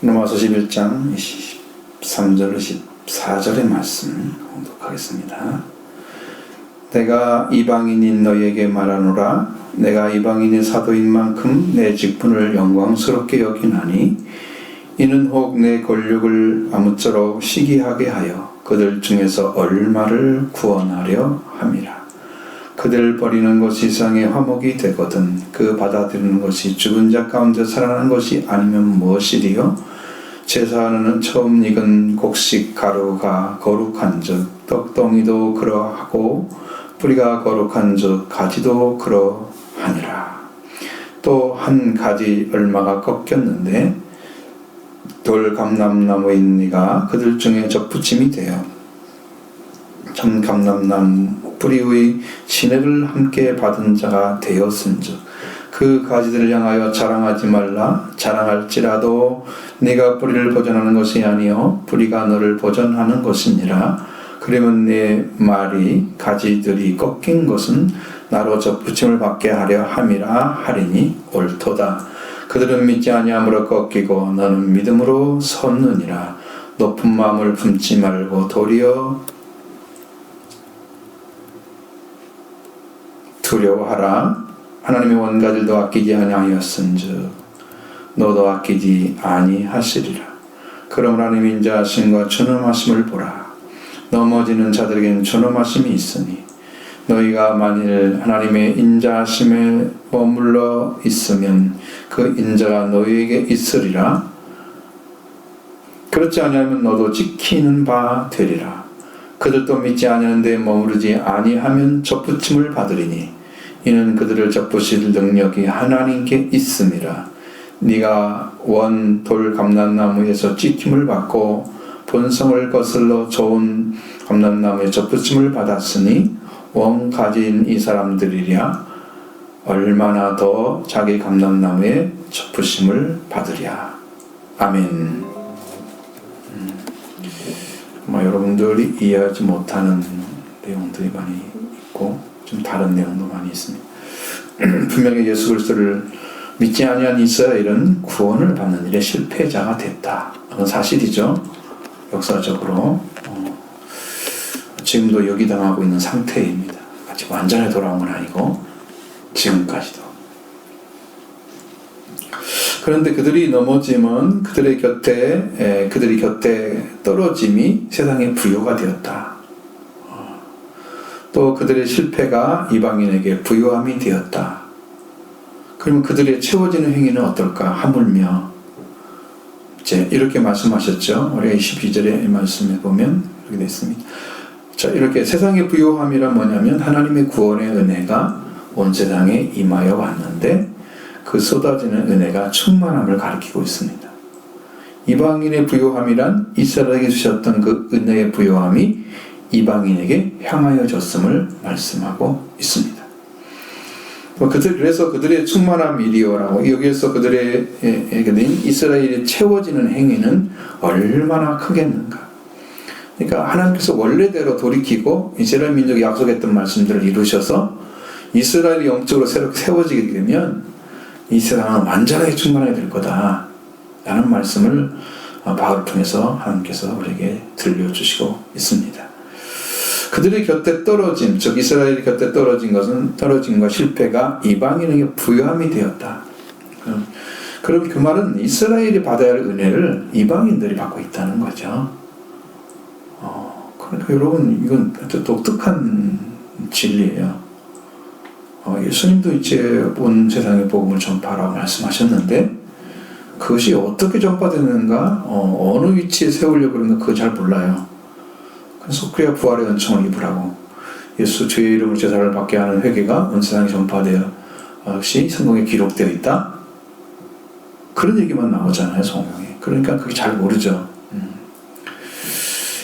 로마서 11장 23절 24절의 말씀 공독하겠습니다. 내가 이방인인 너희에게 말하노라. 내가 이방인의 사도인 만큼 내 직분을 영광스럽게 여기나니 이는 혹 내 권력을 아무쪼록 시기하게 하여 그들 중에서 얼마를 구원하려 함이라. 그들을 버리는 것이 세상의 화목이 되거든 그 받아들이는 것이 죽은 자 가운데 살아난 것이 아니면 무엇이리요? 제사하는 처음 익은 곡식 가루가 거룩한 즉 떡덩이도 그러하고 뿌리가 거룩한 즉 가지도 그러하니라. 또 한 가지 얼마가 꺾였는데 돌 감람나무인 네가 그들 중에 접붙임이 되어 전 감람나무 뿌리의 진액을 함께 받은 자가 되었은즉 그 가지들을 향하여 자랑하지 말라. 자랑할지라도 네가 뿌리를 보존하는 것이 아니요 뿌리가 너를 보존하는 것이니라. 그러면 내 말이 가지들이 꺾인 것은 나로 접붙임을 받게 하려 함이라 하리니 옳도다. 그들은 믿지 아니함으로 꺾이고 너는 믿음으로 섰느니라. 높은 마음을 품지 말고 도리어 두려워하라. 하나님의 원가들도 아끼지 아니하였은즉 너도 아끼지 아니하시리라. 그럼 하나님 인자하심과 존엄하심을 보라. 넘어지는 자들에게는 존엄하심이 있으니 너희가 만일 하나님의 인자하심에 머물러 있으면 그 인자가 너희에게 있으리라. 그렇지 아니하면 너도 지키는 바 되리라. 그들도 믿지 아니하는데 머무르지 아니하면 접붙임을 받으리니 이는 그들을 접부실 능력이 하나님께 있음이라. 네가 원 돌 감람나무에서 찍힘을 받고 본성을 거슬러 좋은 감람나무에 접붙임을 받았으니 원 가진 이 사람들이랴 얼마나 더 자기 감람나무에 접부심을 받으랴. 아멘. 여러분들이 이해하지 못하는 내용들이 많이 있고 좀 다른 내용도 많이 있습니다. 분명히 예수 그리스도를 믿지 아니한 이스라엘은 구원을 받는 일에 실패자가 됐다. 그건 사실이죠. 역사적으로 지금도 역이당하고 있는 상태입니다. 아직 완전히 돌아온 건 아니고 지금까지도. 그런데 그들이 넘어지면 그들이 곁에 떨어짐이 세상의 부요가 되었다. 또 그들의 실패가 이방인에게 부요함이 되었다. 그러면 그들의 채워지는 행위는 어떨까? 하물며 이제 이렇게 말씀하셨죠. 우리가 22절의 말씀에 보면 이렇게 되어 있습니다. 자, 이렇게 세상의 부요함이란 뭐냐면 하나님의 구원의 은혜가 온 세상에 임하여 왔는데 그 쏟아지는 은혜가 충만함을 가리키고 있습니다. 이방인의 부요함이란 이스라엘에게 주셨던 그 은혜의 부요함이 이방인에게 향하여 졌음을 말씀하고 있습니다. 그래서 그들의 충만함 이리오라고 여기에서 그들의 이스라엘이 채워지는 행위는 얼마나 크겠는가. 그러니까 하나님께서 원래대로 돌이키고 이스라엘 민족이 약속했던 말씀들을 이루셔서 이스라엘이 영적으로 새롭게 세워지게 되면 이 세상은 완전하게 충만하게 될 거다 라는 말씀을 바울을 통해서 하나님께서 우리에게 들려주시고 있습니다. 그들의 곁에 떨어짐, 즉 이스라엘이 곁에 떨어진 것은 떨어짐과 실패가 이방인에게 부요함이 되었다. 그럼 그 말은 이스라엘이 받아야 할 은혜를 이방인들이 받고 있다는 거죠. 그러니까 여러분 이건 아주 독특한 진리예요. 예수님도 이제 온 세상의 복음을 전파하라고 말씀하셨는데 그것이 어떻게 전파되는가, 어느 위치에 세우려고 그러는가 그거 잘 몰라요. 그래서 그래야 부활의 은총을 입으라고 예수 주의 이름으로 제사를 받게 하는 회개가 온 세상에 전파되어 역시 성경에 기록되어 있다. 그런 얘기만 나오잖아요, 성경에. 그러니까 그게 잘 모르죠.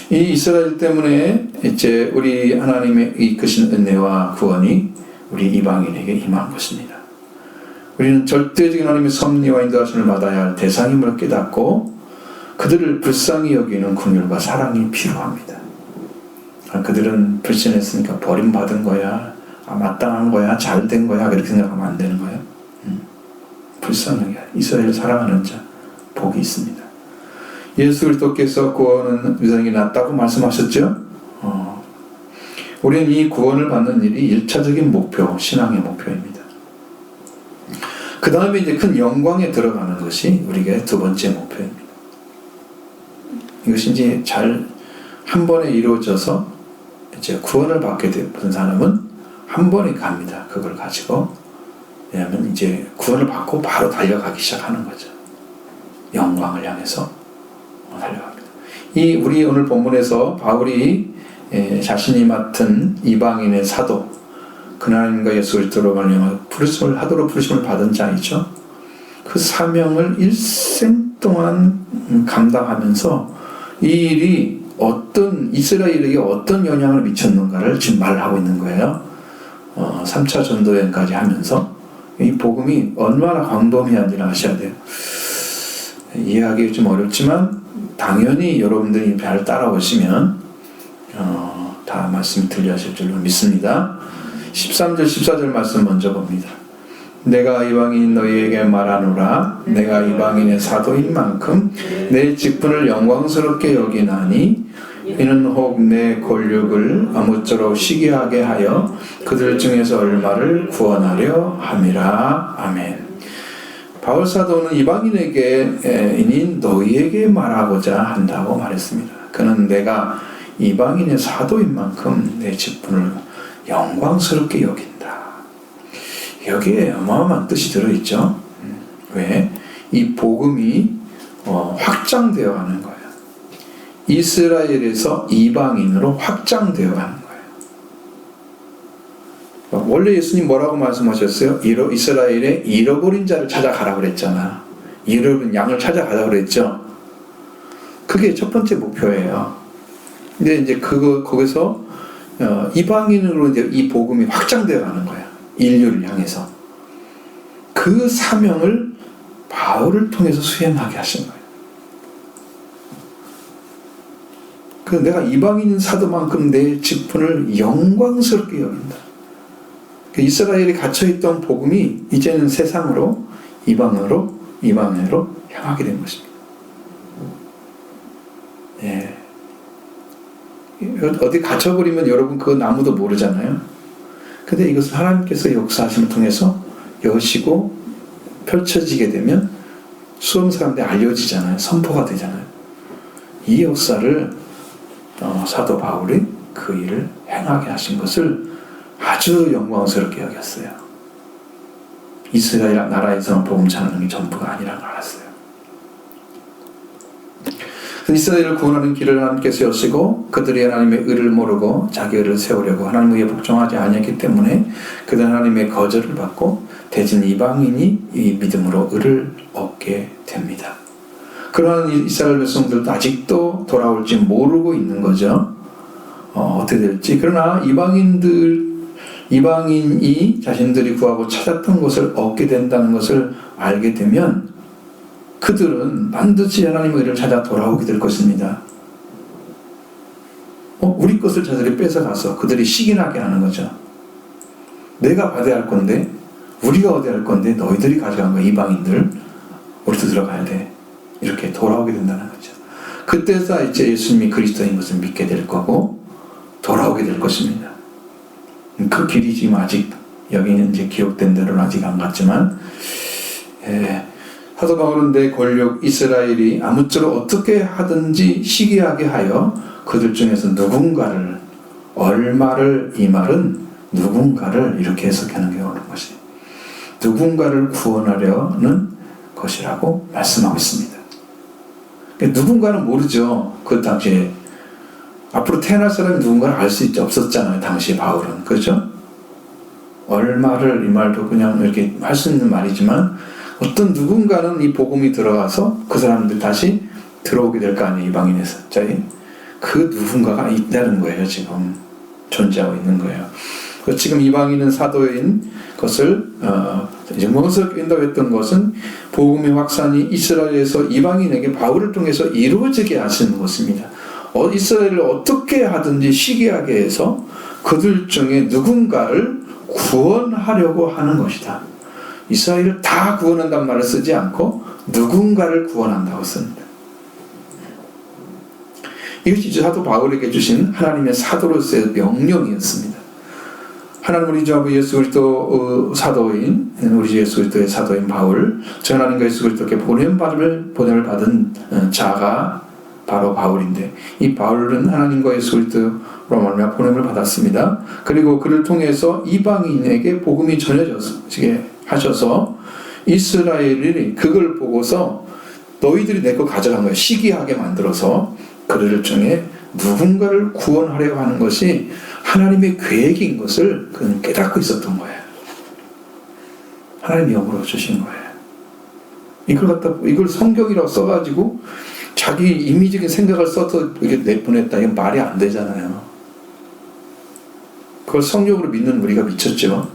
이 이스라엘 때문에 이제 우리 하나님의 이끄신 은혜와 구원이 우리 이방인에게 임한 것입니다. 우리는 절대적인 하나님의 섭리와 인도하심을 받아야 할 대상임을 깨닫고 그들을 불쌍히 여기는 긍휼과 사랑이 필요합니다. 그들은 불신했으니까 버림받은 거야, 마땅한 거야, 잘된 거야 그렇게 생각하면 안 되는 거예요. 불쌍하게 이스라엘을 사랑하는 자 복이 있습니다. 예수 그리스도께서 구원은 유산이 낫다고 말씀하셨죠. 우리는 이 구원을 받는 일이 1차적인 목표, 신앙의 목표입니다. 그 다음에 이제 큰 영광에 들어가는 것이 우리가 두 번째 목표입니다. 이것이 이제 잘 한 번에 이루어져서 이제 구원을 받게 된 사람은 한 번에 갑니다. 그걸 가지고. 왜냐하면 이제 구원을 받고 바로 달려가기 시작하는 거죠. 영광을 향해서 달려갑니다. 우리 오늘 본문에서 바울이 자신이 맡은 이방인의 사도, 그 하나님과 예수 그리스도로 말미암아 부르심을 받은 자이죠. 그 사명을 일생 동안 감당하면서 이 일이 이스라엘에게 어떤 영향을 미쳤는가를 지금 말하고 있는 거예요. 3차 전도여행까지 하면서 이 복음이 얼마나 광범위한지를 아셔야 돼요. 이해하기 좀 어렵지만 당연히 여러분들이 잘 따라오시면 다 말씀이 들려하실 줄로 믿습니다. 13절 14절 말씀 먼저 봅니다. 내가 이방인 너희에게 말하노라. 내가 이방인의 사도인 만큼 내 직분을 영광스럽게 여기나니 이는 혹 내 권력을 아무쪼록 시기하게 하여 그들 중에서 얼마를 구원하려 함이라. 아멘. 바울 사도는 이방인에게인 너희에게 말하고자 한다고 말했습니다. 그는 내가 이방인의 사도인 만큼 내 직분을 영광스럽게 여긴다. 여기에 어마어마한 뜻이 들어있죠. 왜? 이 복음이 확장되어 가는 거예요. 이스라엘에서 이방인으로 확장되어 가는 거예요. 원래 예수님 뭐라고 말씀하셨어요? 이스라엘에 잃어버린 자를 찾아가라고 그랬잖아. 잃어버린 양을 찾아가라고 그랬죠. 그게 첫 번째 목표예요. 근데 이제 거기서 이방인으로 이제 이 복음이 확장되어 가는 거예요. 인류를 향해서. 그 사명을 바울을 통해서 수행하게 하신 거예요. 그래서 내가 이방인 사도만큼 내 직분을 영광스럽게 여긴다. 이스라엘에 갇혀있던 복음이 이제는 세상으로 이방으로 향하게 된 것입니다. 예. 어디 갇혀버리면 여러분 그건 아무도 모르잖아요. 근데 이것을 하나님께서 역사하심을 통해서 여시고 펼쳐지게 되면 수험 사람들이 알려지잖아요. 선포가 되잖아요. 이 역사를 사도 바울이 그 일을 행하게 하신 것을 아주 영광스럽게 여겼어요. 이스라엘 나라에서는 복음 전하는 게 전부가 아니라는 걸 알았어요. 이스라엘을 구원하는 길을 하나님께서 여시고 그들이 하나님의 의를 모르고 자기 의를 세우려고 하나님의 복종하지 아니했기 때문에 그들 하나님의 거절을 받고 대신 이방인이 이 믿음으로 의를 얻게 됩니다. 그러한 이스라엘 백성들도 아직도 돌아올지 모르고 있는 거죠. 어떻게 될지. 그러나 이방인이 자신들이 구하고 찾았던 것을 얻게 된다는 것을 알게 되면 그들은 반드시 하나님의 의를 찾아 돌아오게 될 것입니다. 우리 것을 저들이 뺏어가서 그들이 시기나게 하는 거죠. 내가 받아야 할 건데, 우리가 얻어야 할 건데 너희들이 가져간 거야. 이방인들 우리도 들어가야 돼. 이렇게 돌아오게 된다는 거죠. 그때서 이제 예수님이 그리스도인 것을 믿게 될 거고 돌아오게 될 것입니다. 그 길이 지금 아직 여기는 이제 기록된 대로는 아직 안 갔지만, 사도 바울은 내 권력 이스라엘이 아무쪼록 어떻게 하든지 시기하게 하여 그들 중에서 누군가를, 얼마를, 이 말은 누군가를 이렇게 해석하는 게 옳은 것이에요. 누군가를 구원하려는 것이라고 말씀하고 있습니다. 누군가는 모르죠. 그 당시에 앞으로 태어날 사람이 누군가를 알 수 없었잖아요. 당시 바울은. 그렇죠? 얼마를, 이 말도 그냥 이렇게 할 수 있는 말이지만 어떤 누군가는 이 복음이 들어가서 그 사람들 다시 들어오게 될 거 아니에요. 이방인에서. 그 누군가가 있다는 거예요. 지금 존재하고 있는 거예요. 지금 이방인은 사도인 것을 영광스럽게 인다고 했던 것은 복음의 확산이 이스라엘에서 이방인에게 바울을 통해서 이루어지게 하시는 것입니다. 이스라엘을 어떻게 하든지 시기하게 해서 그들 중에 누군가를 구원하려고 하는 것이다. 이스라엘을 다 구원한다는 말을 쓰지 않고 누군가를 구원한다고 씁니다. 이것이 사도 바울에게 주신 하나님의 사도로서의 명령이었습니다. 하나님 우리 주 아버지 예수 그리스도 사도인 우리 주 예수 그리스도의 사도인 바울, 저 하나님과 예수 그리스도께 보냄을 받은 자가 바로 바울인데, 이 바울은 하나님과 예수 그리스도로 말미암아 보냄을 받았습니다. 그리고 그를 통해서 이방인에게 복음이 전해지게 하셔서 이스라엘이 그걸 보고서 너희들이 내 거 가져간 거예요. 시기하게 만들어서 그를 통해 누군가를 구원하려고 하는 것이 하나님의 계획인 것을 그는 깨닫고 있었던 거예요. 하나님이 영으로 주신 거예요. 이걸 성경이라고 써가지고 자기 임의적인 생각을 써서 이게 내보냈다. 이건 말이 안 되잖아요. 그걸 성경으로 믿는 우리가 미쳤죠.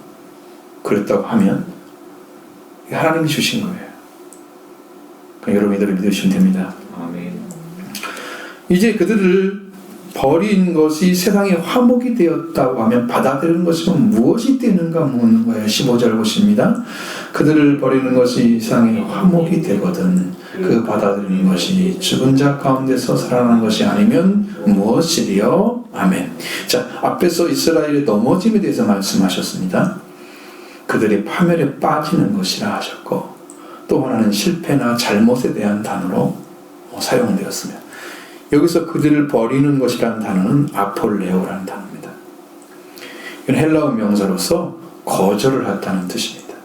그랬다고 하면 하나님이 주신 거예요. 여러분 이대로 믿으시면 됩니다. 아멘. 이제 그들을 버린 것이 세상의 화목이 되었다고 하면 받아들이는 것이면 무엇이 되는가 묻는 거예요. 15절 보십니다. 그들을 버리는 것이 세상의 화목이 되거든 그 받아들이는 것이 죽은 자 가운데서 살아나는 것이 아니면 무엇이리요? 아멘. 자, 앞에서 이스라엘의 넘어짐에 대해서 말씀하셨습니다. 그들이 파멸에 빠지는 것이라 하셨고, 또 하나는 실패나 잘못에 대한 단어로 사용되었습니다. 여기서 그들을 버리는 것이라는 단어는 아폴레오라는 단어입니다. 이건 헬라어 명사로서 거절을 했다는 뜻입니다.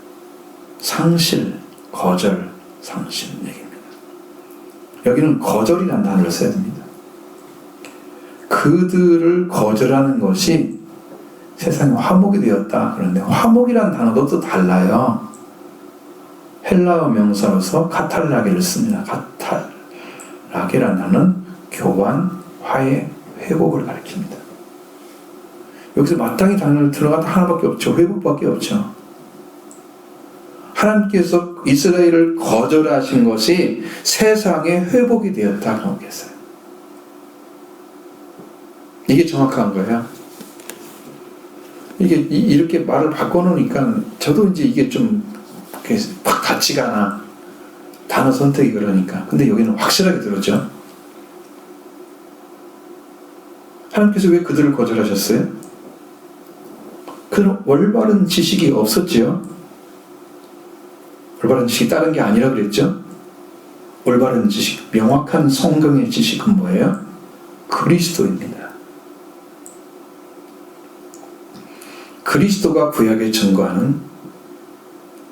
상실, 거절, 상실 얘기입니다. 여기는 거절이라는 단어를 써야 됩니다. 그들을 거절하는 것이 세상에 화목이 되었다. 그런데 화목이라는 단어도 또 달라요. 헬라어 명사로서 카탈라게를 씁니다. 카탈라게라는 단어는 교환, 화해, 회복을 가리킵니다. 여기서 마땅히 단어를 들어가도 하나밖에 없죠. 회복밖에 없죠. 하나님께서 이스라엘을 거절하신 것이 세상의 회복이 되었다고 했어요. 이게 정확한 거예요. 이게 이렇게 말을 바꿔놓으니까 저도 이제 이게 좀 팍 닿지가 않아. 단어 선택이 그러니까. 근데 여기는 확실하게 들었죠. 하나님께서 왜 그들을 거절하셨어요? 그런 올바른 지식이 없었지요. 올바른 지식이 다른 게 아니라 그랬죠. 올바른 지식, 명확한 성경의 지식은 뭐예요? 그리스도입니다. 그리스도가 구약에 증거하는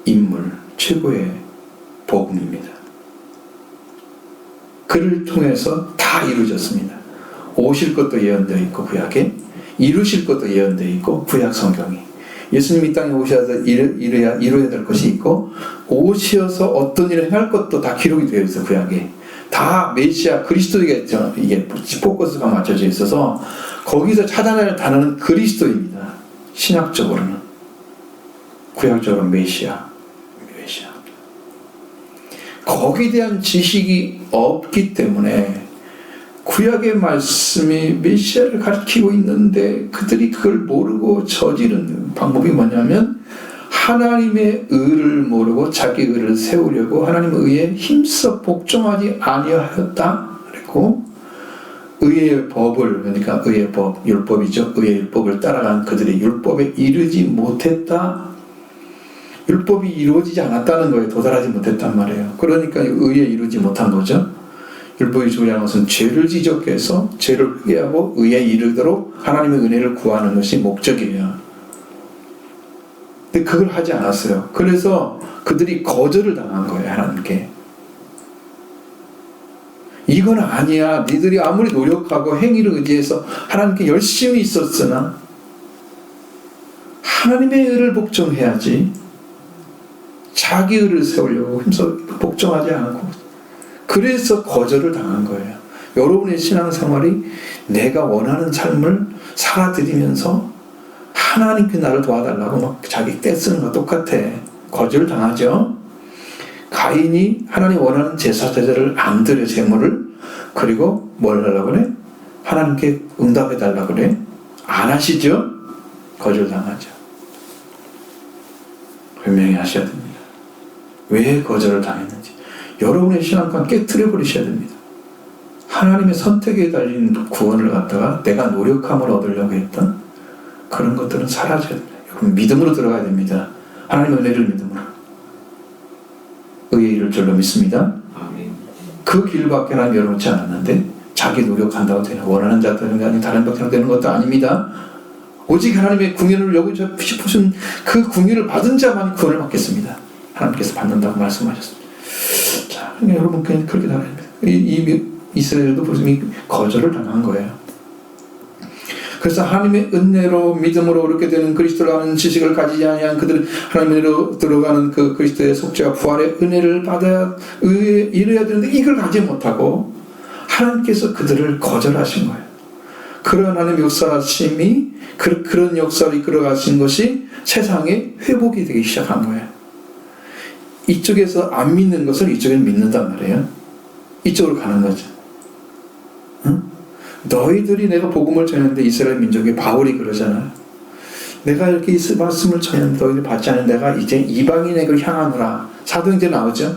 인물, 최고의 복음입니다. 그를 통해서 다 이루어졌습니다. 오실 것도 예언되어 있고 구약에, 이루실 것도 예언되어 있고 구약 성경이, 예수님 이 땅에 오셔서 이루어야 될 것이 있고, 오셔서 어떤 일을 행할 것도 다 기록이 되어 있어요. 구약에 다 메시아 그리스도에게 이게 포커스가 맞춰져 있어서 거기서 찾아낼 단어는 그리스도입니다. 신학적으로는, 구약적으로는 메시아. 거기에 대한 지식이 없기 때문에 구약의 말씀이 메시아를 가리키고 있는데 그들이 그걸 모르고 저지른 방법이 뭐냐면, 하나님의 의를 모르고 자기 의를 세우려고 하나님의 의에 힘써 복종하지 아니하였다 그랬고, 의의 법을, 그러니까 의의 법, 율법이죠. 의의 율법을 따라간 그들의 율법에 이르지 못했다. 율법이 이루어지지 않았다는 거에 도달하지 못했단 말이에요. 그러니까 의에 이루지 못한 거죠. 율법이 중요한 것은 죄를 지적해서 죄를 회개하고 의에 이르도록 하나님의 은혜를 구하는 것이 목적이에요. 근데 그걸 하지 않았어요. 그래서 그들이 거절을 당한 거예요. 하나님께. 이건 아니야. 니들이 아무리 노력하고 행위를 의지해서 하나님께 열심히 있었으나 하나님의 의를 복종해야지, 자기 의를 세우려고 힘써 복종하지 않고, 그래서 거절을 당한 거예요. 여러분의 신앙생활이 내가 원하는 삶을 살아드리면서 하나님께 나를 도와달라고 막 자기 떼쓰는 거 똑같아. 거절 당하죠. 가인이 하나님 원하는 제사제를 안 드려, 제물을. 그리고 뭘 하려고 그래? 하나님께 응답해 달라고 그래? 안 하시죠? 거절 당하죠. 분명히 하셔야 됩니다. 왜 거절을 당했는지 여러분의 신앙관 깨트려 버리셔야 됩니다. 하나님의 선택에 달린 구원을 갖다가 내가 노력함을 얻으려고 했던 그런 것들은 사라져야 됩니다. 여러분 믿음으로 들어가야 됩니다. 하나님의 은혜를 믿음으로. 의에 이를 줄로 믿습니다. 그 길밖에 하나님 열어놓지 않았는데 자기 노력한다고 되는 원하는 자 되는 게 아니고 다른 방향으로 되는 것도 아닙니다. 오직 하나님의 궁유를 여기서 싶으신 그 궁유를 받은 자만이 구원을 받겠습니다. 하나님께서 받는다고 말씀하셨습니다. 자, 그러니까 여러분 그냥 그렇게 나가야 됩니다. 이 이스라엘도 벌써 거절을 당한 거예요. 그래서 하나님의 은혜로 믿음으로 그렇게 되는 그리스도를 아는 지식을 가지지 아니한 그들은 하나님으로 들어가는 그 그리스도의 속죄와 부활의 은혜를 받아야 이뤄야 되는데 이걸 가지 못하고 하나님께서 그들을 거절하신 거예요. 그런 하나님의 역사하심이 그런 역사를 이끌어가신 것이 세상에 회복이 되기 시작한 거예요. 이쪽에서 안 믿는 것을 이쪽에는 믿는단 말이에요. 이쪽으로 가는 거죠. 응? 너희들이 내가 복음을 전했는데 이스라엘 민족이 바울이 그러잖아요. 내가 이렇게 말씀을 전했는데 너희들이 받지 않은 내가 이제 이방인에게로 향하노라. 사도행전에 나오죠.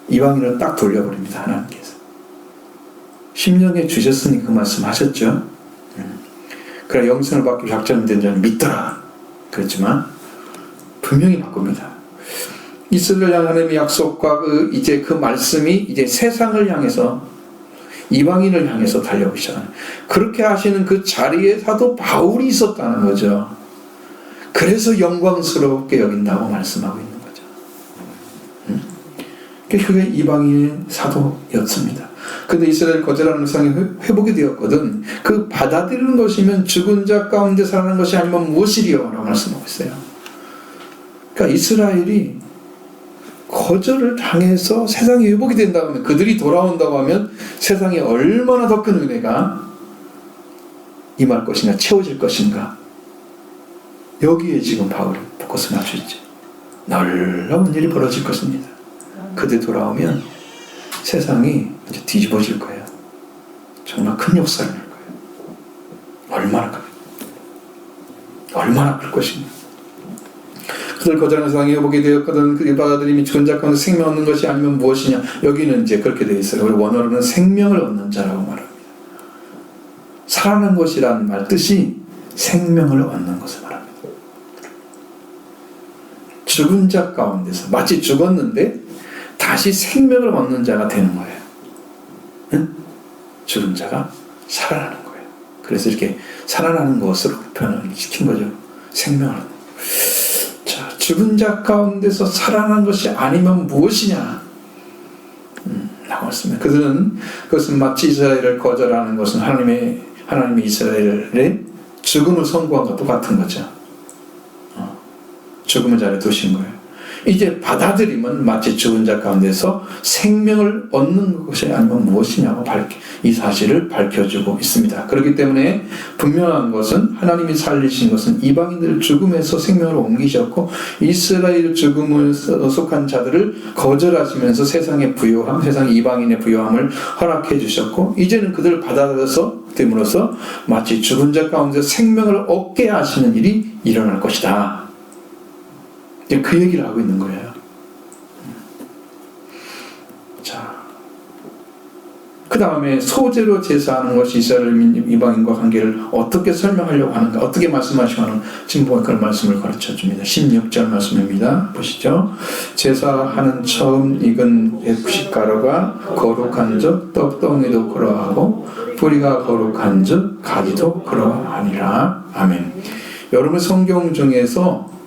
이방인을 딱 돌려버립니다. 하나님께서. 심령에 주셨으니 그 말씀 하셨죠. 그래 영생을 받기 작정이 된 자는 믿더라. 그렇지만 분명히 바꿉니다. 이스라엘 하나님의 약속과 이제 그 말씀이 이제 세상을 향해서 이방인을 향해서 달려오기 시작하는 그렇게 하시는 그 자리에 사도 바울이 있었다는 거죠. 그래서 영광스럽게 여긴다고 말씀하고 있는 거죠. 그게 이방인의 사도였습니다. 근데 이스라엘 거절하는 상이 회복이 되었거든. 그 받아들이는 것이면 죽은 자 가운데 살아난 것이 아니면 무엇이리요? 라고 말씀하고 있어요. 그러니까 이스라엘이 거절을 당해서 세상이 회복이 된다고 하면 그들이 돌아온다고 하면 세상에 얼마나 더 큰 은혜가 임할 것인가 채워질 것인가 여기에 지금 바울은 포커스를 맞추죠. 놀라운 일이 벌어질 것입니다. 그들 돌아오면 세상이 이제 뒤집어질 거예요. 정말 큰 역사를 할 거예요. 얼마나 클 것인가. 그들 거절하는 세상이 회복이 되었거든. 그들 받아들이면 죽은 자 가운데 생명 얻는 것이 아니면 무엇이냐. 여기는 이제 그렇게 되어 있어요. 우리 원어로는 생명을 얻는 자라고 말합니다. 살아난 것이라는 말 뜻이 생명을 얻는 것을 말합니다. 죽은 자 가운데서 마치 죽었는데 다시 생명을 얻는 자가 되는 거예요. 응? 죽은 자가 살아나는 거예요. 그래서 이렇게 살아나는 것으로 표현을 시킨 거죠. 생명을 얻는 거예요. 죽은 자 가운데서 살아난 것이 아니면 무엇이냐? 라고 했습니다. 그것은 마치 이스라엘을 거절하는 것은 하나님의 이스라엘의 죽음을 선고한 것과 똑같은 거죠. 죽음을 자리에 두신 거예요. 이제 받아들이면 마치 죽은 자 가운데서 생명을 얻는 것이 아니면 무엇이냐고 이 사실을 밝혀주고 있습니다. 그렇기 때문에 분명한 것은 하나님이 살리신 것은 이방인들 죽음에서 생명을 옮기셨고 이스라엘 죽음을 속한 자들을 거절하시면서 세상의 부요함, 세상 이방인의 부요함을 허락해 주셨고 이제는 그들을 받아들여서 됨으로써 마치 죽은 자 가운데 생명을 얻게 하시는 일이 일어날 것이다. 그 얘기를 하고 있는 거예요. 자, 그 다음에 소재로 제사하는 것이 이스라엘 이방인과 관계를 어떻게 설명하려고 하는가, 어떻게 말씀하시고 하는 지금 그런 말씀을 가르쳐 줍니다. 16절 말씀입니다. 보시죠. 제사하는 처음 익은 곡식가루가 거룩한 즉 떡덩이도 그러하고 뿌리가 거룩한 즉 가지도 그러하니라. 아멘. 여러분 성경 중에서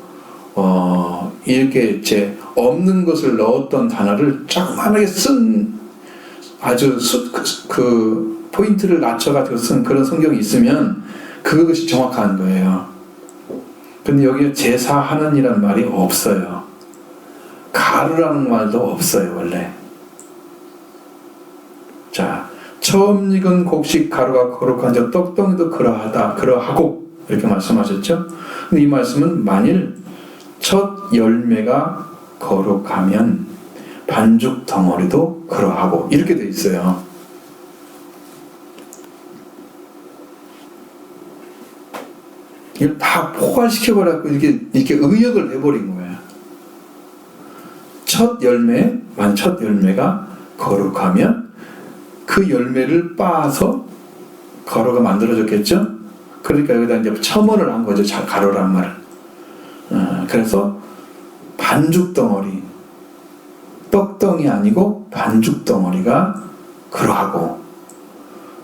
이렇게 제 없는 것을 넣었던 단어를 조그만하게 쓴 아주 그 포인트를 낮춰가지고 쓴 그런 성경이 있으면 그것이 정확한 거예요. 근데 여기에 제사하는 이라는 말이 없어요. 가루라는 말도 없어요, 원래. 자, 처음 익은 곡식 가루가 거룩한 자 떡덩이도 그러하고 이렇게 말씀하셨죠. 근데 이 말씀은 만일 첫 열매가 거룩하면 반죽 덩어리도 그러하고 이렇게 돼 있어요. 이걸 다 포괄시켜버렸고 이렇게 의역을 해버린 거예요. 첫 열매가 거룩하면 그 열매를 빻아서 가루가 만들어졌겠죠? 그러니까 여기다 이제 첨언을 한 거죠. 가루란 말을. 그래서 반죽 덩어리, 떡덩이 아니고 반죽 덩어리가 그러하고,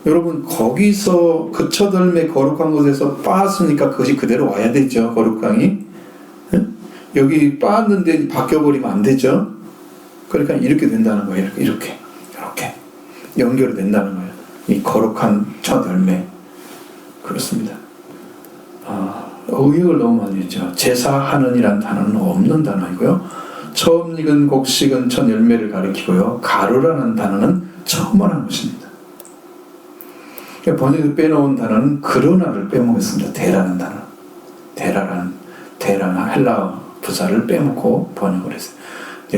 여러분 거기서 그 첫 열매 거룩한 곳에서 빻았으니까 그것이 그대로 와야 되죠. 거룩강이. 여기 빻았는데 바뀌어버리면 안 되죠. 그러니까 이렇게 된다는 거예요. 이렇게 연결이 된다는 거예요. 이 거룩한 첫 열매. 그렇습니다. 의역을 너무 많이 했죠. 제사하는이란 단어는 없는 단어이고요. 처음 익은 곡식은 첫 열매를 가리키고요. 가루라는 단어는 처음 말한 것입니다. 번역에서 빼놓은 단어는 그러나를 빼먹었습니다. 대라는 단어. 대라는 헬라어 부사를 빼먹고 번역을 했어요.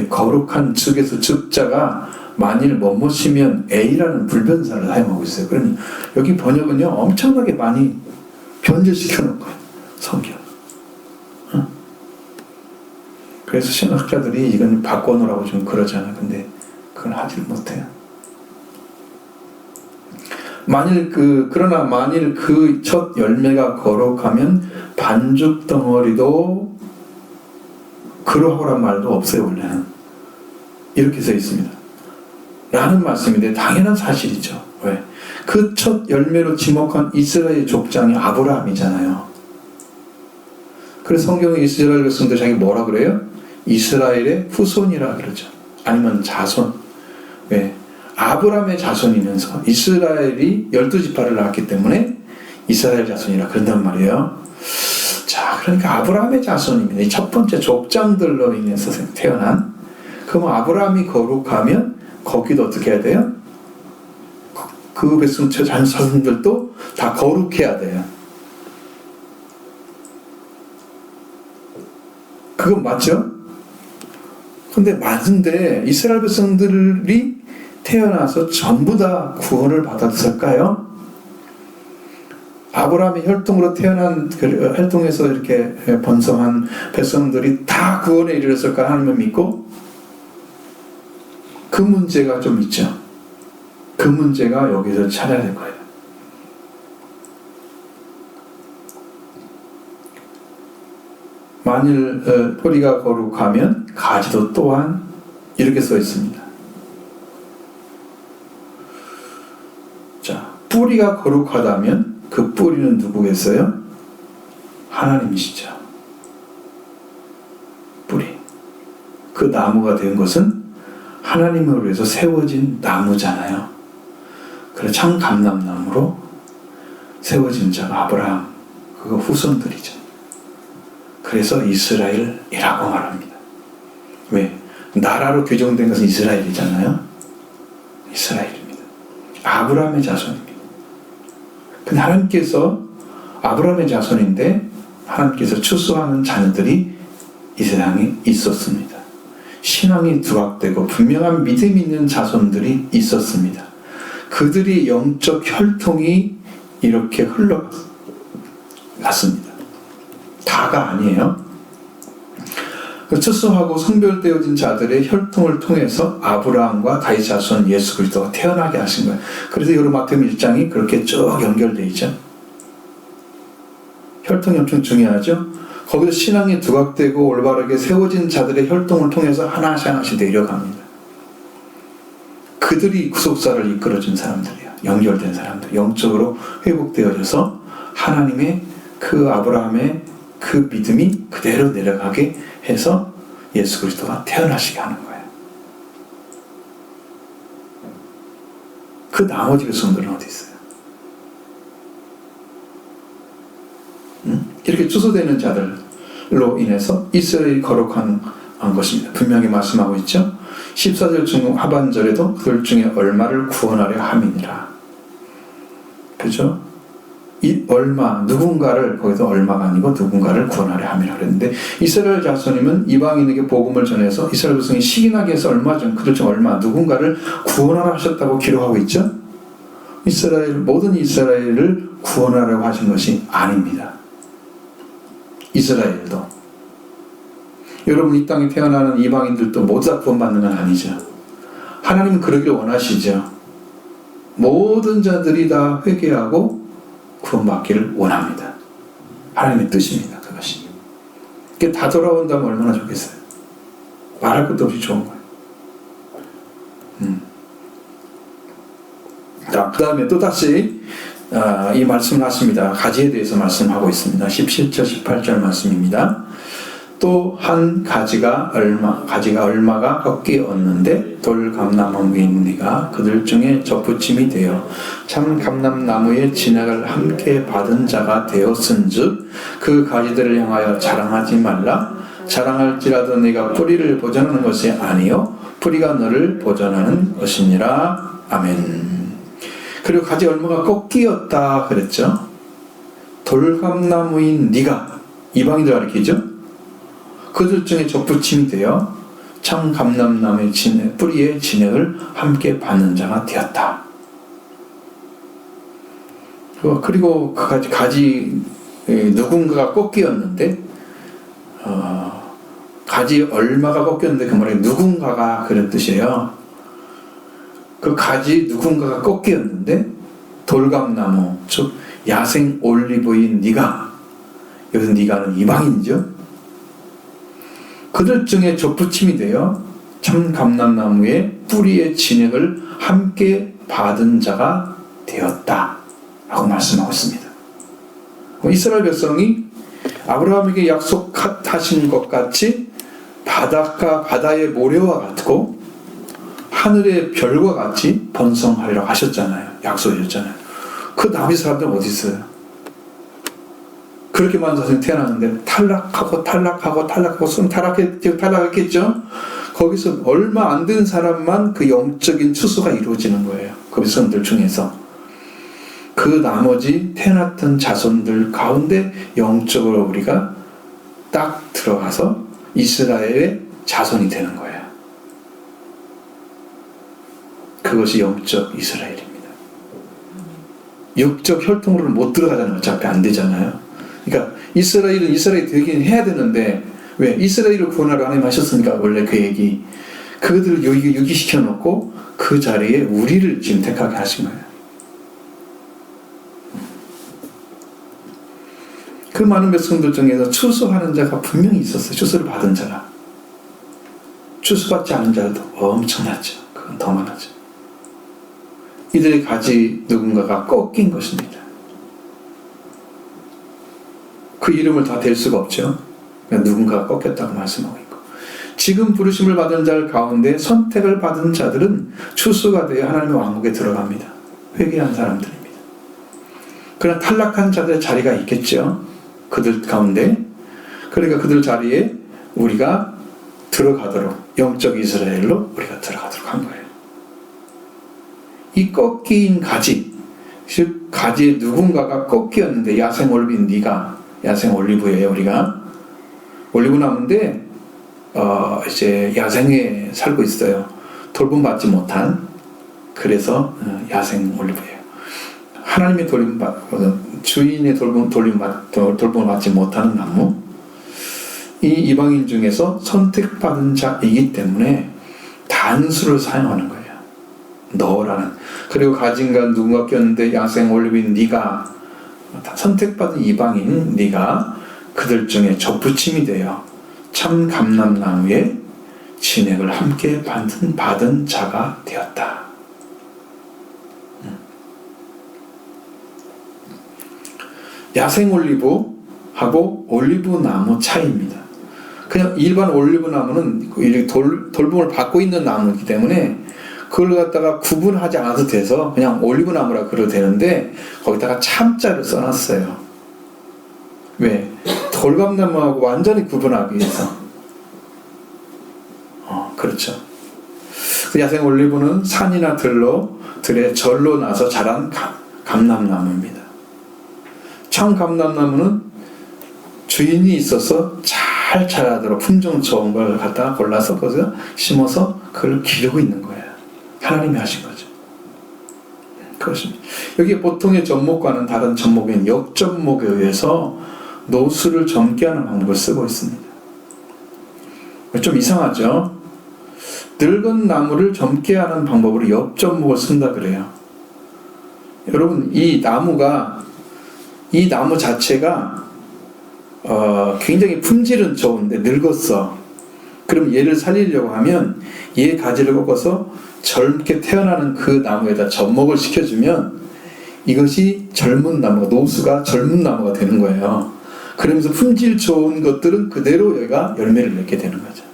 거룩한 즉에서 즉자가 만일 뭐뭐시면 A라는 불변사를 사용하고 있어요. 그러니 여기 번역은요 엄청나게 많이 변제시켜 놓은 거예요. 성경. 그래서 신학자들이 이건 바꿔놓으라고 좀 그러잖아요. 근데 그건 하질 못해요. 그러나 만일 그 첫 열매가 거룩하면 반죽 덩어리도 그러하란 말도 없어요. 원래는 이렇게 써 있습니다. 라는 말씀인데 당연한 사실이죠. 왜? 그 첫 열매로 지목한 이스라엘 족장이 아브라함이잖아요. 그래서 성경의 이스라엘 백성들 자기 뭐라 그래요? 이스라엘의 후손이라 그러죠. 아니면 자손. 왜? 아브라함의 자손이면서 이스라엘이 12지파를 낳았기 때문에 이스라엘 자손이라 그런단 말이에요. 자, 그러니까 아브라함의 자손입니다. 이 첫 번째 족장들로 인해서 태어난. 그럼 아브라함이 거룩하면 거기도 어떻게 해야 돼요? 그 백성 자손들도 다 거룩해야 돼요. 그건 맞죠? 근데 맞은데 이스라엘 백성들이 태어나서 전부 다 구원을 받았을까요? 아브라함의 혈통으로 태어난 혈통에서 이렇게 번성한 백성들이 다 구원에 이르렀을까? 하나님을 믿고? 그 문제가 좀 있죠. 그 문제가 여기서 찾아야 될 거예요. 만일 뿌리가 거룩하면 가지도 또한 이렇게 써 있습니다. 자, 뿌리가 거룩하다면 그 뿌리는 누구겠어요? 하나님이시죠. 뿌리. 그 나무가 된 것은 하나님으로 해서 세워진 나무잖아요. 그래서 참 감람나무로 세워진 자가 아브라함, 그거 후손들이죠. 그래서 이스라엘이라고 말합니다. 왜? 나라로 규정된 것은 이스라엘이잖아요. 이스라엘입니다. 아브라함의 자손입니다. 근데 하나님께서 아브라함의 자손인데 하나님께서 추수하는 자녀들이 이 세상에 있었습니다. 신앙이 두각되고 분명한 믿음이 있는 자손들이 있었습니다. 그들이 영적 혈통이 이렇게 흘러갔습니다. 다가 아니에요. 추수하고 성별되어진 자들의 혈통을 통해서 아브라함과 다윗 자손 예수 그리스도가 태어나게 하신 거예요. 그래서 여러 마태복음 1장이 그렇게 쭉 연결되어 있죠. 혈통이 엄청 중요하죠. 거기서 신앙이 두각되고 올바르게 세워진 자들의 혈통을 통해서 하나씩 내려갑니다. 그들이 구속사를 이끌어준 사람들이에요. 연결된 사람들, 영적으로 회복되어져서 하나님의 그 아브라함의 그 믿음이 그대로 내려가게 해서 예수 그리스도가 태어나시게 하는 거예요. 그 나머지 백성들은 어디 있어요? 이렇게 추수되는 자들로 인해서 이스라엘이 거룩한 것입니다. 분명히 말씀하고 있죠. 14절 중 하반절에도 그들 중에 얼마를 구원하려 함이니라. 그죠? 이 얼마, 누군가를, 거기서 얼마가 아니고 누군가를 구원하려 함이라 그랬는데, 이스라엘 자손이면 이방인에게 복음을 전해서 이스라엘 백성이 시기나게 해서 얼마 전, 그들 중 얼마, 누군가를 구원하라 하셨다고 기록하고 있죠? 모든 이스라엘을 구원하려고 하신 것이 아닙니다. 이스라엘도. 여러분, 이 땅에 태어나는 이방인들도 모두 다 구원받는 건 아니죠. 하나님은 그러길 원하시죠. 모든 자들이 다 회개하고 구원받기를 원합니다. 하나님의 뜻입니다. 그것이. 그게 다 돌아온다면 얼마나 좋겠어요. 말할 것도 없이 좋은 거예요. 자, 그 다음에 또다시 이 말씀을 하십니다. 가지에 대해서 말씀하고 있습니다. 17절 18절 말씀입니다. 또 한 가지가 얼마가 꺾이었는데 돌감나무 위인 네가 그들 중에 접붙임이 되어 참 감람나무의 진액을 함께 받은 자가 되었은즉 그 가지들을 향하여 자랑하지 말라. 자랑할지라도 네가 뿌리를 보존하는 것이 아니요 뿌리가 너를 보존하는 것이니라. 아멘. 그리고 가지 얼마가 꺾이었다 그랬죠. 돌감나무인 네가, 이방인들 가리키죠. 그들 중에 접붙임이 되어 참 감람나무의 뿌리의 진액을 함께 받는 자가 되었다. 그리고 그 가지 누군가가 꺾이었는데 가지 얼마가 꺾였는데 그 말이 누군가가 그런 뜻이에요. 그 가지 누군가가 꺾이었는데 돌감나무 즉 야생 올리브인 네가, 여기서 네가는 이방인이죠. 그들 중에 접붙임이 되어 참 감람나무의 뿌리의 진액을 함께 받은 자가 되었다 라고 말씀하고 있습니다. 이스라엘 백성이 아브라함에게 약속하신 것 같이 바닷가 바다의 모래와 같고 하늘의 별과 같이 번성하리라고 하셨잖아요. 약속하셨잖아요. 그 나비 사람들은 어디 있어요? 그렇게 많은 자손이 태어났는데 탈락하고 손 탈락했겠죠? 거기서 얼마 안 된 사람만 그 영적인 추수가 이루어지는 거예요. 그 백성들 중에서. 그 나머지 태어났던 자손들 가운데 영적으로 우리가 딱 들어가서 이스라엘의 자손이 되는 거예요. 그것이 영적 이스라엘입니다. 육적 혈통으로는 못 들어가잖아요. 어차피 안 되잖아요. 그러니까 이스라엘은 이스라엘이 되긴 해야 되는데 왜? 이스라엘을 구원하러 하나님 하셨으니까 원래 그 얘기. 그들을 유기시켜 놓고 그 자리에 우리를 지금 택하게 하신 거예요. 그 많은 백성들 중에서 추수하는 자가 분명히 있었어요. 추수를 받은 자가. 추수받지 않은 자도 엄청났죠. 그건 더 많았죠. 이들의 가지 누군가가 꺾인 것입니다. 그 이름을 다 댈 수가 없죠. 누군가가 꺾였다고 말씀하고 있고, 지금 부르심을 받은 자들 가운데 선택을 받은 자들은 추수가 되어 하나님의 왕국에 들어갑니다. 회개한 사람들입니다. 그러나 탈락한 자들의 자리가 있겠죠. 그들 가운데. 그러니까 그들 자리에 우리가 들어가도록, 영적 이스라엘로 우리가 들어가도록 한 거예요. 이 꺾인 가지, 즉 가지에 누군가가 꺾였는데, 야생 올리브인 네가, 야생 올리브예요. 우리가 올리브나무인데 이제 야생에 살고 있어요. 돌봄받지 못한. 그래서 야생 올리브예요. 하나님의 주인의 돌봄을 받지 못하는 나무. 이 이방인 중에서 선택받은 자이기 때문에 단수를 사용하는 거예요. 너라는. 그리고 가진가 누군가 꼈는데 야생 올리브인 네가, 선택받은 이방인 네가 그들 중에 접붙임이 되어 참 감람나무의 진액을 함께 받은 자가 되었다. 야생 올리브하고 올리브나무 차이입니다. 그냥 일반 올리브나무는 돌봄을 받고 있는 나무이기 때문에 그걸 갖다가 구분하지 않아도 돼서 그냥 올리브나무라 그래도 되는데 거기다가 참자를 써놨어요. 왜? 돌감나무하고 완전히 구분하기 위해서. 그렇죠. 그 야생 올리브는 산이나 들에 절로 나서 자란 감람나무입니다. 참 감람나무는 주인이 있어서 잘 자라도록 품종 좋은 걸 갖다가 골라서 거기서 심어서 그걸 기르고 있는 거예요. 하나님이 하신 거죠. 그렇습니다. 여기 보통의 접목과는 다른 접목인 역접목에 의해서 노수를 젊게 하는 방법을 쓰고 있습니다. 좀 이상하죠? 늙은 나무를 젊게 하는 방법으로 역접목을 쓴다 그래요. 여러분 이 나무 자체가 굉장히 품질은 좋은데 늙었어. 그럼 얘를 살리려고 하면 얘 가지를 꺾어서 젊게 태어나는 그 나무에다 접목을 시켜주면 이것이 젊은 나무가, 노수가 젊은 나무가 되는 거예요. 그러면서 품질 좋은 것들은 그대로 얘가 열매를 맺게 되는 거죠.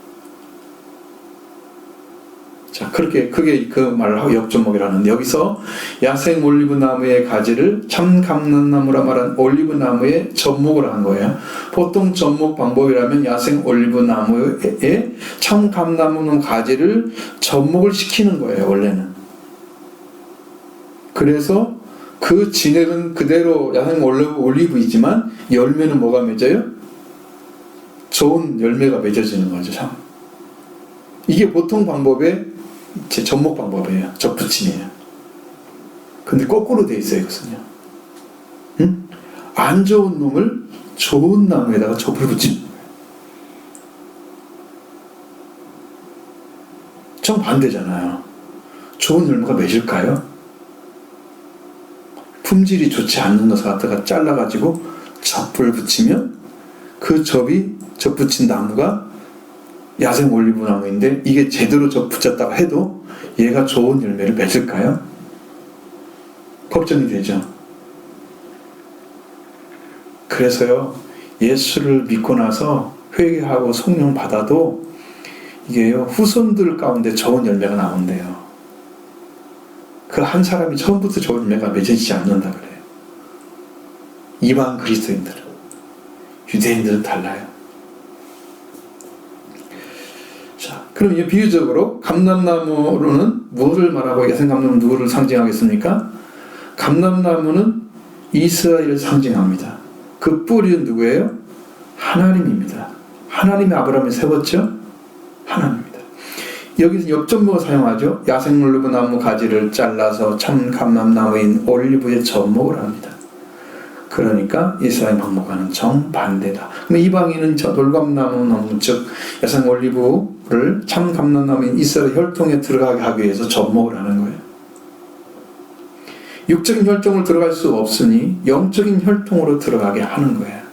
자, 그게 그 말을 하고 역접목이라는데, 여기서 야생 올리브 나무의 가지를 참 감람나무라 말한 올리브 나무에 접목을 한 거예요. 보통 접목 방법이라면 야생 올리브 나무에 참 감람나무 가지를 접목을 시키는 거예요, 원래는. 그래서 그 진액은 그대로 야생 올리브이지만 열매는 뭐가 맺어요? 좋은 열매가 맺어지는 거죠, 참. 이게 보통 방법의 제 접목 방법이에요. 접붙임이에요. 근데 거꾸로 돼 있어요, 이것은요. 응? 안 좋은 놈을 좋은 나무에다가 접을 붙이는 거예요. 정 반대잖아요. 좋은 열매가 맺을까요? 품질이 좋지 않는 것을 갖다가 잘라가지고 접을 붙이면 그 접붙인 나무가 야생 올리브 나무인데 이게 제대로 붙였다고 해도 얘가 좋은 열매를 맺을까요? 걱정이 되죠. 그래서요, 예수를 믿고 나서 회개하고 성령 받아도 이게요, 후손들 가운데 좋은 열매가 나온대요. 그 한 사람이 처음부터 좋은 열매가 맺어지지 않는다 그래요. 이방 그리스도인들은, 유대인들은 달라요. 자, 그럼 이 비유적으로 감람나무로는 무엇을 말하고 야생 감람나무는 누구를 상징하겠습니까? 감람나무는 이스라엘을 상징합니다. 그 뿌리는 누구예요? 하나님입니다. 하나님이 아브라함을 세웠죠? 하나님입니다. 여기서 역접목을 사용하죠. 야생 올리브 나무 가지를 잘라서 참 감람나무인 올리브에 접목을 합니다. 그러니까 이스라엘 방목과는 정반대다. 그럼 이방인은 저 돌감나무, 즉 야생 올리브를 참 감람나무인 이스라엘 혈통에 들어가게 하기 위해서 접목을 하는 거예요. 육적인 혈통으로 들어갈 수 없으니 영적인 혈통으로 들어가게 하는 거예요.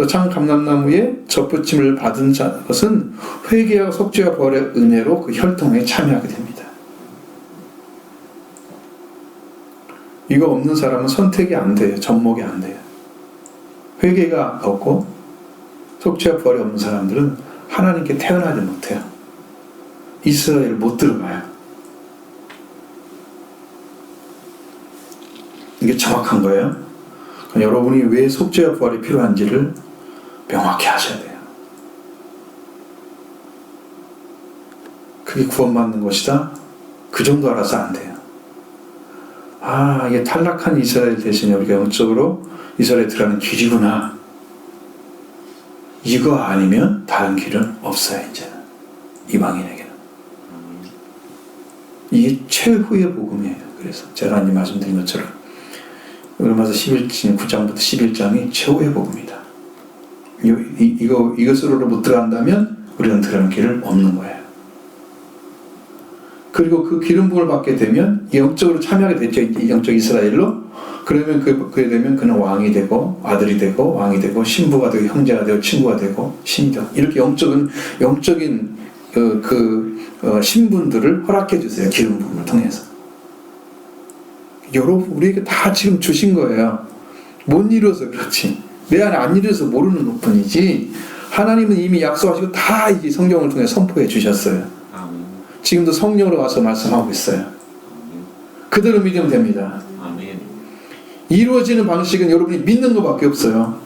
참 감람나무에 접붙임을 받은 것은 회개와 속죄와 벌의 은혜로 그 혈통에 참여하게 됩니다. 이거 없는 사람은 선택이 안 돼요. 접목이 안 돼요. 회개가 없고 속죄와 벌이 없는 사람들은 하나님께 태어나지 못해요. 이스라엘 못 들어가요. 이게 정확한 거예요. 여러분이 왜 속죄와 부활이 필요한지를 명확히 하셔야 돼요. 그게 구원받는 것이다. 그 정도 알아서 안 돼요. 아, 이게 탈락한 이스라엘 대신에 우리가 영적으로 이스라엘에 들어가는 길이구나. 이거 아니면 다른 길은 없어요, 이제는. 이방인에게는. 이게 최후의 복음이에요. 그래서 제가 이제 말씀드린 것처럼 로마서 9장부터 11장이 최후의 복음이다. 이것으로 못 들어간다면 우리는 들어가는 길을 없는 거예요. 그리고 그 기름 부음을 받게 되면 영적으로 참여하게 됐죠. 영적 이스라엘로. 그러면 그게 되면 그는 왕이 되고 아들이 되고 왕이 되고 신부가 되고 형제가 되고 친구가 되고 신이 되고 이렇게 영적인 신분들을 허락해 주세요. 기름 부음을 통해서. 여러분 우리에게 다 지금 주신 거예요. 못 이루어서 그렇지. 내 안에 안 이루어서 모르는 것뿐이지 하나님은 이미 약속하시고 다 이 성경을 통해 선포해 주셨어요. 지금도 성령으로 와서 말씀하고 있어요. 그대로 믿으면 됩니다. 이루어지는 방식은 여러분이 믿는 것밖에 없어요.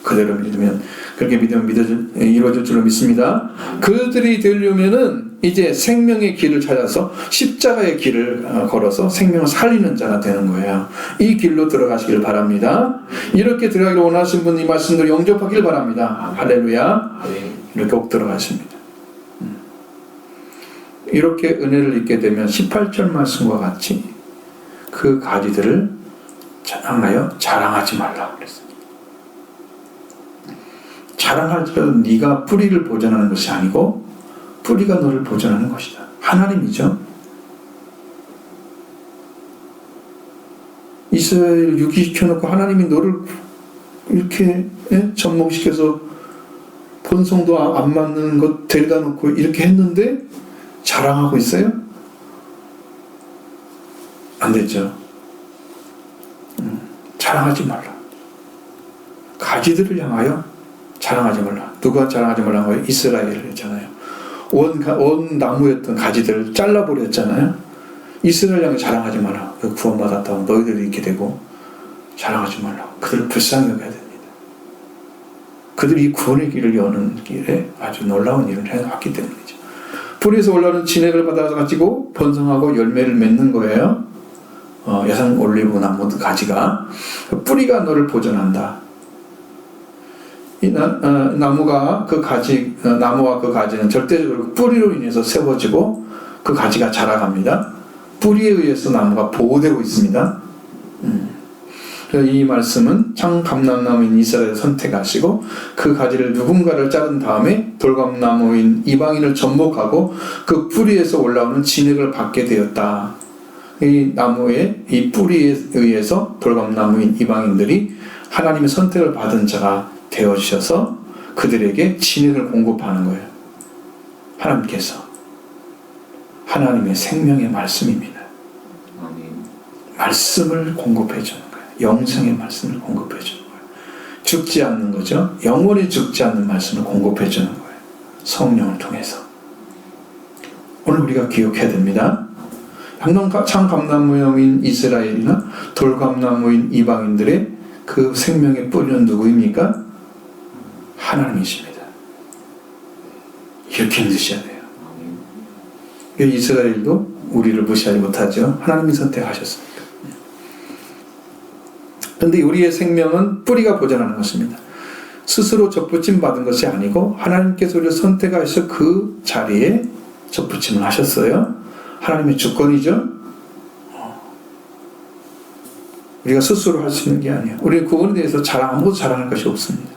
그대로 믿으면 그렇게 믿으면 이루어질 줄로 믿습니다. 그들이 되려면은 이제 생명의 길을 찾아서 십자가의 길을 걸어서 생명을 살리는 자가 되는 거예요. 이 길로 들어가시길 바랍니다. 이렇게 들어가기를 원하시는 분 이 말씀을 영접하길 바랍니다. 할렐루야. 이렇게 꼭 들어가십니다. 이렇게 은혜를 입게 되면 18절 말씀과 같이 그 가지들을 자랑하지 말라고 그랬습니다. 자랑할 때는 네가 뿌리를 보존하는 것이 아니고 뿌리가 너를 보존하는 것이다. 하나님이죠. 이스라엘 유기시켜놓고 하나님이 너를 이렇게 접목시켜서 본성도 안 맞는 것 데려다 놓고 이렇게 했는데 자랑하고 있어요? 안 되죠. 자랑하지 말라. 가지들을 향하여 자랑하지 말라. 누가 자랑하지 말라는 거예요? 이스라엘을 했잖아요. 온 나무였던 가지들을 잘라버렸잖아요. 이스라엘 향해 자랑하지 마라. 구원받았다고 너희들이 이렇게 되고 자랑하지 말라. 그들을 불쌍히 여겨야 됩니다. 그들이 이 구원의 길을 여는 길에 아주 놀라운 일을 해왔기 때문이죠. 뿌리에서 올라오는 진액을 받아가지고 번성하고 열매를 맺는 거예요. 여성 올리브 나무 가지가. 뿌리가 너를 보존한다. 이 나무와 그 가지는 절대적으로 뿌리로 인해서 세워지고 그 가지가 자라갑니다. 뿌리에 의해서 나무가 보호되고 있습니다. 이 말씀은 창감람나무인 이스라엘을 선택하시고 그 가지를 누군가를 자른 다음에 돌감나무인 이방인을 접목하고 그 뿌리에서 올라오는 진액을 받게 되었다. 이 나무의 이 뿌리에 의해서 돌감나무인 이방인들이 하나님의 선택을 받은 자가 되어주셔서 그들에게 진액을 공급하는 거예요. 하나님께서 하나님의 생명의 말씀입니다. 말씀을 공급해 주는 거예요. 영생의 말씀을 공급해 주는 거예요. 죽지 않는 거죠. 영원히 죽지 않는 말씀을 공급해 주는 거예요. 성령을 통해서. 오늘 우리가 기억해야 됩니다. 창감나무인 이스라엘이나 돌감나무인 이방인들의 그 생명의 뿌리는 누구입니까? 하나님이십니다. 이렇게 믿으셔야 돼요. 이스라엘도 우리를 무시하지 못하죠. 하나님이 선택하셨습니다. 그런데 우리의 생명은 뿌리가 보존하는 것입니다. 스스로 접붙임 받은 것이 아니고 하나님께서 우리를 선택하셔서 그 자리에 접붙임을 하셨어요. 하나님의 주권이죠. 우리가 스스로 할 수 있는 게 아니에요. 우리는 구원에 대해서 아무것도 자랑할 것이 없습니다.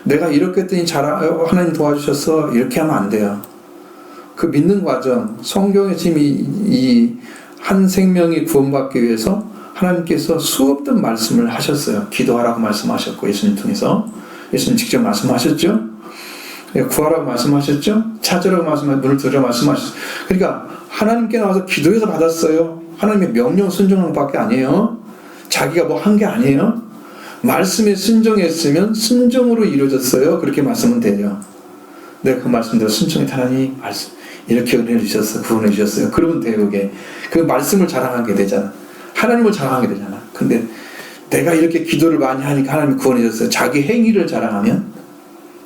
내가 이렇게 했더니 하나님 도와주셔서 이렇게 하면 안 돼요. 그 믿는 과정, 성경에 지금 이 한 생명이 구원받기 위해서 하나님께서 수없던 말씀을 하셨어요. 기도하라고 말씀하셨고, 예수님 통해서. 예수님 직접 말씀하셨죠? 구하라고 말씀하셨죠? 찾으라고 말씀하셨죠? 눈을 들으라고 말씀하셨죠? 그러니까 하나님께 나와서 기도해서 받았어요. 하나님의 명령 순종하는 것밖에 아니에요. 자기가 뭐 한 게 아니에요. 말씀에 순종했으면 순종으로 이루어졌어요. 그렇게 말씀은 돼요. 내가 그 말씀대로 순종해 하나님 말씀 이렇게 은혜를 주셨어, 구원해 주셨어요. 그러면 돼요. 그게 그 말씀을 자랑하게 되잖아. 하나님을 자랑하게 되잖아. 근데 내가 이렇게 기도를 많이 하니까 하나님이 구원해 줬어요. 자기 행위를 자랑하면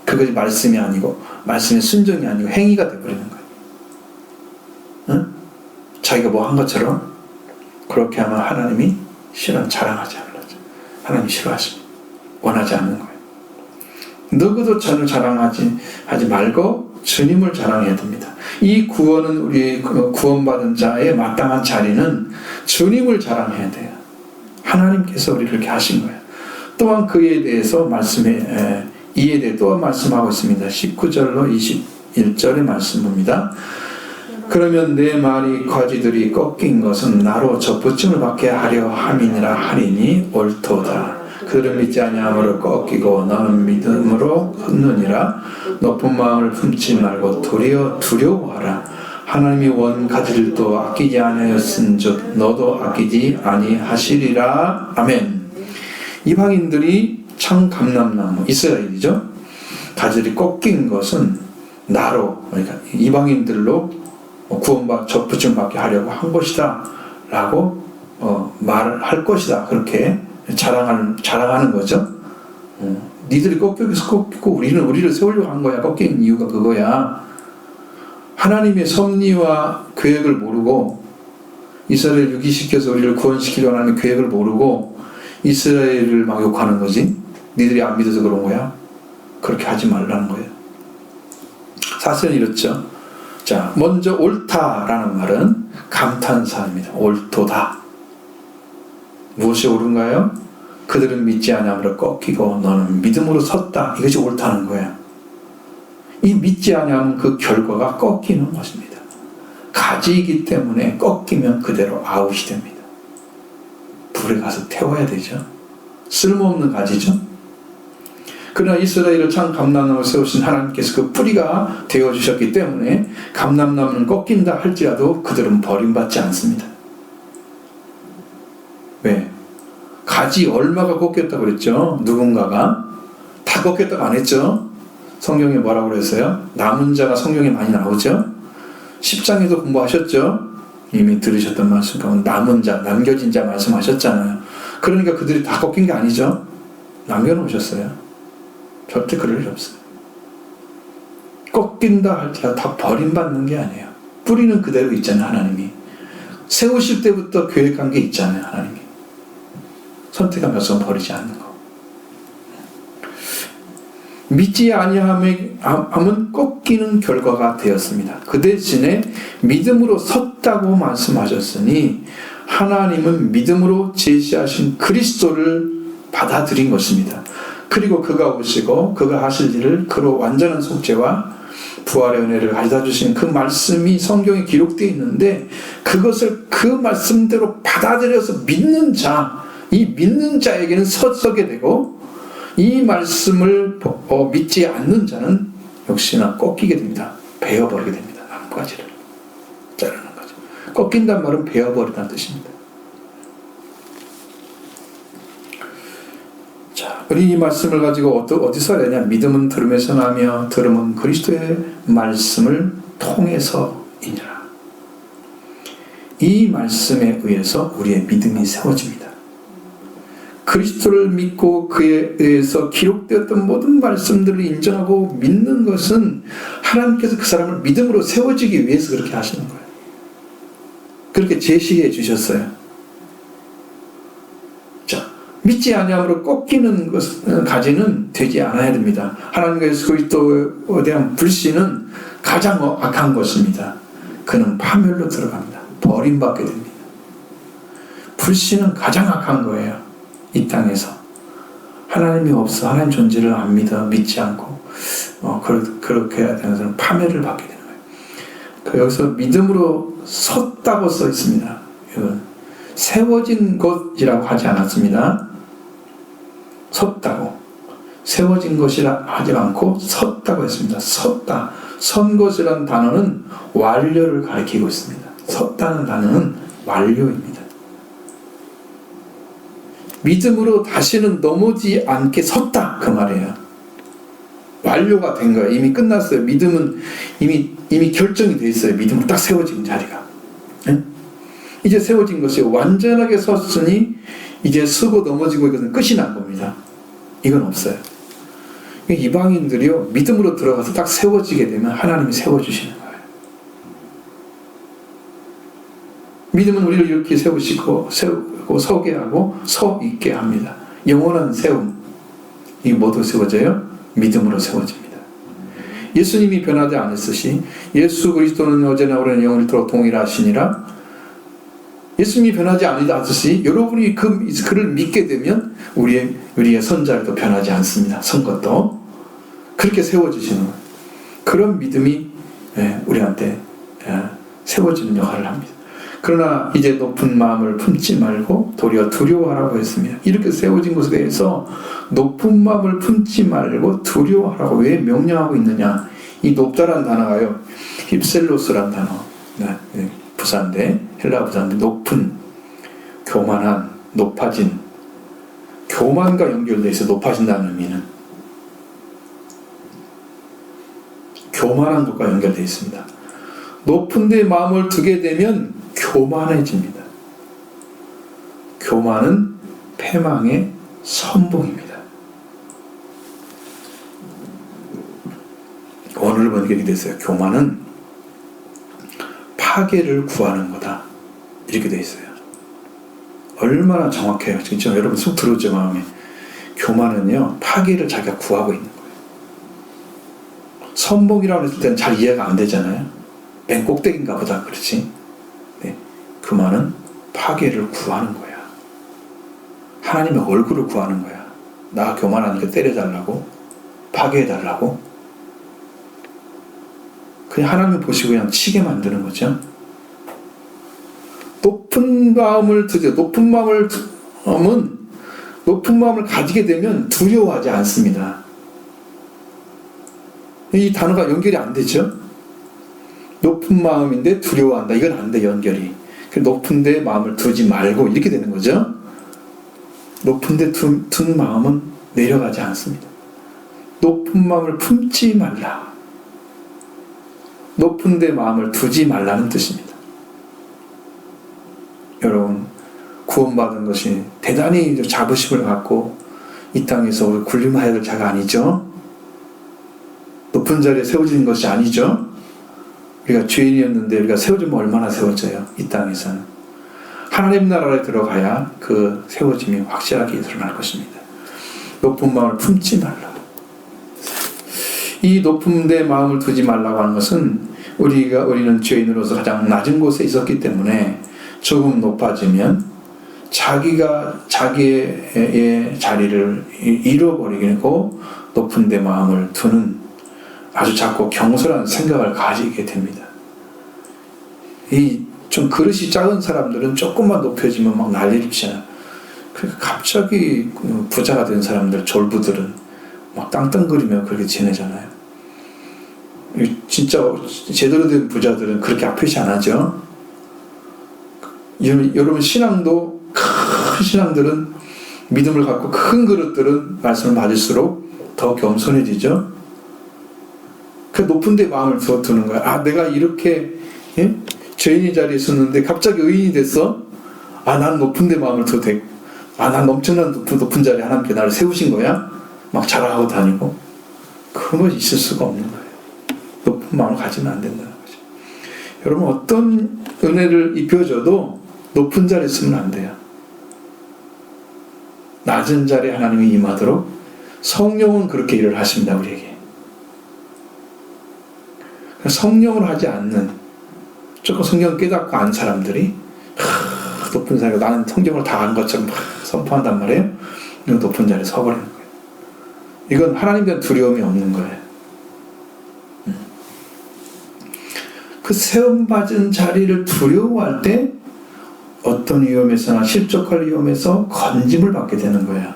그것이 말씀이 아니고 말씀의 순종이 아니고 행위가 되어버리는 거예요. 응? 자기가 뭐 한 것처럼 그렇게 하면 하나님이 자랑하지 않으죠. 하나님이 싫어하십니다. 원하지 않는 거예요. 누구도 저를 자랑하지 말고 주님을 자랑해야 됩니다. 이 구원은 우리 구원받은 자의 마땅한 자리는 주님을 자랑해야 돼요. 하나님께서 우리를 그렇게 하신 거예요. 또한 그에 대해서 이에 대해 또 말씀하고 있습니다. 19절로 21절의 말씀입니다. 그러면 내 말이 가지들이 꺾인 것은 나로 접붙임을 받게 하려 함이니라 하리니 옳도다. 그를 믿지 아니함으로 꺾이고 너는 믿음으로 흩느니라. 높은 마음을 품지 말고 도리어 두려워하라. 하나님이 원 가지들도 아끼지 아니하였은즉 너도 아끼지 아니하시리라. 아멘. 이방인들이 창감람나무 이스라엘이죠. 가지들이 꺾인 것은 나로, 그러니까 이방인들로 접붙임 받게 하려고 한 것이다 라고 말을 할 것이다. 그렇게 자랑하는 거죠. 니들이 꺾이고 우리를 세우려고 한 거야. 꺾인 이유가 그거야. 하나님의 섭리와 계획을 모르고 이스라엘을 유기시켜서 우리를 구원시키려고 하는 계획을 모르고 이스라엘을 막 욕하는 거지. 니들이 안 믿어서 그런 거야. 그렇게 하지 말라는 거예요. 사실은 이렇죠. 자, 먼저 옳다라는 말은 감탄사입니다. 옳도다. 무엇이 옳은가요? 그들은 믿지 아니함으로 꺾이고 너는 믿음으로 섰다. 이것이 옳다는 거예요. 이 믿지 아니하면 그 결과가 꺾이는 것입니다. 가지이기 때문에 꺾이면 그대로 아웃이 됩니다. 불에 가서 태워야 되죠. 쓸모없는 가지죠. 그러나 이스라엘을 참 감람나무 세우신 하나님께서 그 뿌리가 되어주셨기 때문에 감람나무는 꺾인다 할지라도 그들은 버림받지 않습니다. 왜? 가지 얼마가 꺾였다고 그랬죠? 누군가가 다 꺾였다고 안 했죠? 성경에 뭐라고 그랬어요? 남은 자가 성경에 많이 나오죠? 10장에도 공부하셨죠? 이미 들으셨던 말씀 가운데 남은 자, 남겨진 자 말씀하셨잖아요. 그러니까 그들이 다 꺾인 게 아니죠? 남겨놓으셨어요. 절대 그럴 일 없어요. 꺾인다 할지라도 다 버림받는 게 아니에요. 뿌리는 그대로 있잖아요. 하나님이 세우실 때부터 계획한 게 있잖아요. 하나님이 선택한 백성 버리지 않는 거. 믿지 아니함은 꺾이는 결과가 되었습니다. 그 대신에 믿음으로 섰다고 말씀하셨으니 하나님은 믿음으로 제시하신 그리스도를 받아들인 것입니다. 그리고 그가 오시고 그가 하실 일을 그로 완전한 속죄와 부활의 은혜를 가져다 주신 그 말씀이 성경에 기록되어 있는데 그것을 그 말씀대로 받아들여서 믿는 자, 이 믿는 자에게는 서게 되고 이 말씀을 믿지 않는 자는 역시나 꺾이게 됩니다. 베어버리게 됩니다. 나뭇가지를 자르는 거죠. 꺾인단 말은 베어버리다는 뜻입니다. 자, 우리 이 말씀을 가지고 어디서 내냐? 믿음은 들음에서 나며 들음은 그리스도의 말씀을 통해서이니라. 이 말씀에 의해서 우리의 믿음이 세워집니다. 그리스도를 믿고 그에 의해서 기록되었던 모든 말씀들을 인정하고 믿는 것은 하나님께서 그 사람을 믿음으로 세워지기 위해서 그렇게 하시는 거예요. 그렇게 제시해 주셨어요. 자, 믿지 아니함으로 꺾이는 가지는 되지 않아야 됩니다. 하나님과 예수 그리스도에 대한 불신은 가장 악한 것입니다. 그는 파멸로 들어갑니다. 버림받게 됩니다. 불신은 가장 악한 거예요. 이 땅에서 하나님이 없어 하나님 존재를 안 믿지 않고 그렇게 해야 되는 사람은 파멸을 받게 되는 거예요. 여기서 믿음으로 섰다고 써 있습니다. 세워진 것이라고 하지 않았습니다. 섰다고 세워진 것이라 하지 않고 섰다고 했습니다. 섰다, 선 것이라는 단어는 완료를 가리키고 있습니다. 섰다는 단어는 완료입니다. 믿음으로 다시는 넘어지지 않게 섰다 그 말이에요. 완료가 된 거예요. 이미 끝났어요. 믿음은 이미 결정이 돼 있어요. 믿음으로 딱 세워진 자리가. 네? 이제 세워진 것이 완전하게 섰으니 이제 쓰고 넘어지고 이것은 끝이 난 겁니다. 이건 없어요. 이방인들이요 믿음으로 들어가서 딱 세워지게 되면 하나님이 세워주시는 거예요. 믿음은 우리를 이렇게 세우고 서게 하고 서 있게 합니다. 영원한 세움. 이 모두 세워져요? 믿음으로 세워집니다. 예수님이 변하지 않았으시 예수 그리스도는 어제나 오래나 영원토록 동일하시니라. 예수님이 변하지 않았으시 여러분이 그를 믿게 되면 우리의 선자도 변하지 않습니다. 선 것도 그렇게 세워주시는 거예요. 그런 믿음이 우리한테 세워지는 역할을 합니다. 그러나 이제 높은 마음을 품지 말고 도리어 두려워하라고 했습니다. 이렇게 세워진 것에 대해서 높은 마음을 품지 말고 두려워하라고 왜 명령하고 있느냐. 이 높다란 단어가요 힙셀로스란 단어, 부사인데 헬라 부사인데 높은, 교만한, 높아진, 교만과 연결되어 있어. 높아진다는 의미는 교만한 것과 연결되어 있습니다. 높은 데 마음을 두게 되면 교만해집니다. 교만은 패망의 선봉입니다. 오늘 보니까 이렇게 됐어요. 교만은 파괴를 구하는 거다. 이렇게 되어 있어요. 얼마나 정확해요. 진짜 여러분 쑥 들어오죠, 마음에. 교만은요, 파괴를 자기가 구하고 있는 거예요. 선봉이라고 했을 때는 잘 이해가 안 되잖아요. 맨 꼭대기인가 보다, 그렇지? 네. 그 말은 파괴를 구하는 거야. 하나님의 얼굴을 구하는 거야. 나 교만하니까 때려달라고, 파괴해달라고. 그냥 하나님 보시고 그냥 치게 만드는 거죠. 높은 마음을 두죠. 높은 마음을 높은 마음을 가지게 되면 두려워하지 않습니다. 이 단어가 연결이 안 되죠? 높은 마음인데 두려워한다. 이건 안 돼, 연결이. 높은 데 마음을 두지 말고 이렇게 되는 거죠. 높은 데 둔 마음은 내려가지 않습니다. 높은 마음을 품지 말라. 높은 데 마음을 두지 말라는 뜻입니다. 여러분, 구원받은 것이 대단히 자부심을 갖고 이 땅에서 군림해야 될 자가 아니죠. 높은 자리에 세워지는 것이 아니죠. 우리가 죄인이었는데 우리가 세워지면 얼마나 세워져요. 이 땅에서는. 하나님 나라에 들어가야 그 세워짐이 확실하게 드러날 것입니다. 높은 마음을 품지 말라. 이 높은 데 마음을 두지 말라고 하는 것은 우리는 죄인으로서 가장 낮은 곳에 있었기 때문에 조금 높아지면 자기의 자리를 잃어버리고 높은 데 마음을 두는 아주 작고 경솔한 생각을 가지게 됩니다. 이 좀 그릇이 작은 사람들은 조금만 높여지면 막 난리를 치잖아요. 그러니까 갑자기 부자가 된 사람들, 졸부들은 막 땅땅거리며 그렇게 지내잖아요. 진짜 제대로 된 부자들은 그렇게 아프지 않았죠. 여러분, 신앙도 큰 신앙들은 믿음을 갖고 큰 그릇들은 말씀을 받을수록 더 겸손해지죠. 그 높은 데 마음을 두는 거야. 내가 이렇게 죄인의 자리에 있었는데 갑자기 의인이 됐어. 난 높은 데 마음을 둬도 돼. 난 엄청난 높은 자리에 하나님께 나를 세우신 거야. 막 자랑하고 다니고. 그런 것이 있을 수가 없는 거예요. 높은 마음을 가지면 안 된다는 거죠. 여러분, 어떤 은혜를 입혀줘도 높은 자리에 있으면 안 돼요. 낮은 자리에 하나님이 임하도록 성령은 그렇게 일을 하십니다. 우리에게. 성령으로 하지 않는 조금 성경 깨닫고 안 사람들이 높은 자리에 나는 성경을 다 안 것처럼 선포한단 말이에요. 이거 높은 자리에 서버리는 거예요. 이건 하나님에 대한 두려움이 없는 거예요. 그 세움받은 자리를 두려워할 때 어떤 위험에서나 실족할 위험에서 건짐을 받게 되는 거예요.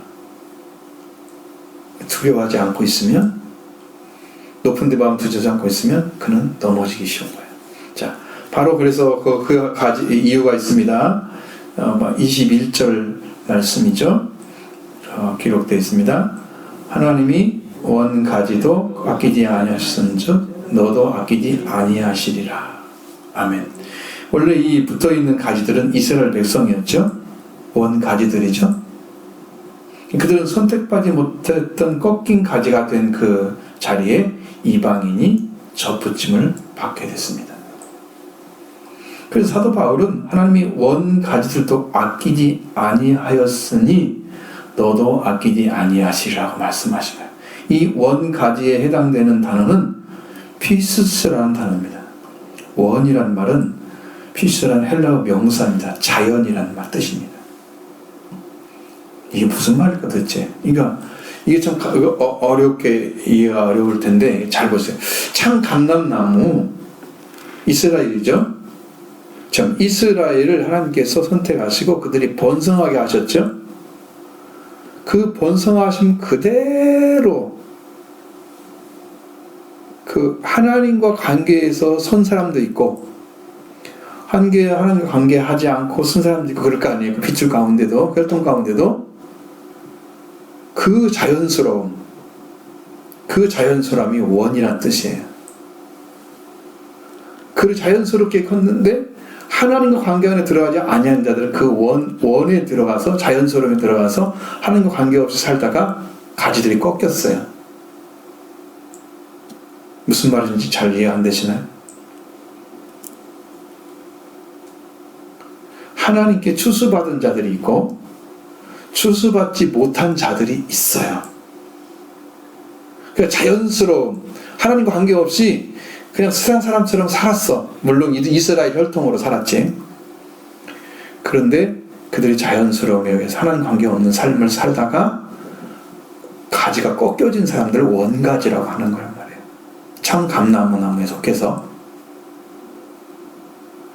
두려워하지 않고 있으면, 높은 데 마음 두지 않고 있으면 그는 넘어지기 쉬운 거예요. 자, 바로 그래서 그 가지 이유가 있습니다. 21절 말씀이죠. 기록되어 있습니다. 하나님이 원 가지도 아끼지 아니하셨은즉 너도 아끼지 아니하시리라. 아멘. 원래 이 붙어있는 가지들은 이스라엘 백성이었죠. 원 가지들이죠. 그들은 선택받지 못했던 꺾인 가지가 된 그 자리에 이방인이 접붙임을 받게 됐습니다. 그래서 사도 바울은 하나님이 원 가지들도 아끼지 아니하였으니 너도 아끼지 아니하시리라고 말씀하시나요. 이 원 가지에 해당되는 단어는 피스라는 단어입니다. 원이란 말은 피스라는 헬라어 명사입니다. 자연이라는 말 뜻입니다. 이게 무슨 말일까 도대체? 그러니까 이게 참 어렵게 이해가 어려울 텐데 잘 보세요. 참 감람나무 이스라엘이죠. 참 이스라엘을 하나님께서 선택하시고 그들이 번성하게 하셨죠. 그 번성하심 그대로 그 하나님과 관계에서 선 사람도 있고 하나님과 관계하지 않고 선 사람도 있고 그럴 거 아니에요. 그 핏줄 가운데도 혈통 가운데도 그 자연스러움이 원이란 뜻이에요. 그 자연스럽게 컸는데 하나님과 관계 안에 들어가지 아니한 자들은 그 원에 들어가서 자연스러움에 들어가서 하나님과 관계없이 살다가 가지들이 꺾였어요. 무슨 말인지 잘 이해 안 되시나요? 하나님께 추수받은 자들이 있고 추수받지 못한 자들이 있어요. 그러니까 자연스러움, 하나님과 관계없이 그냥 세상 사람처럼 살았어. 물론 이스라엘 혈통으로 살았지. 그런데 그들이 자연스러움에 의해서 하나님 관계 없는 삶을 살다가 가지가 꺾여진 사람들을 원가지라고 하는 거란 말이에요. 청감나무나무에 속해서.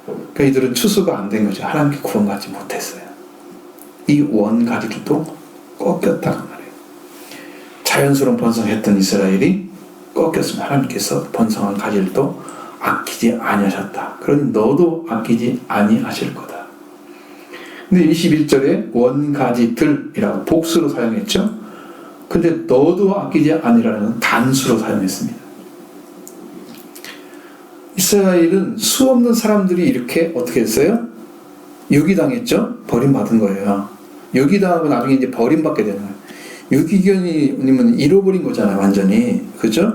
그러니까 이들은 추수가 안 된 거죠. 하나님께 구원받지 못했어요. 이 원가지도 꺾였다고 말해요. 자연스러운 번성했던 이스라엘이 꺾였으면 하나님께서 번성한 가지도 아끼지 아니하셨다. 그러니 너도 아끼지 아니하실 거다. 근데 21절에 원가지들이라고 복수로 사용했죠. 근데 너도 아끼지 아니라는 단수로 사용했습니다. 이스라엘은 수없는 사람들이 이렇게 어떻게 했어요? 유기당했죠? 버림받은 거예요. 유기당하고 나중에 이제 버림받게 되는 거예요. 유기견이면 잃어버린 거잖아요, 완전히. 그죠?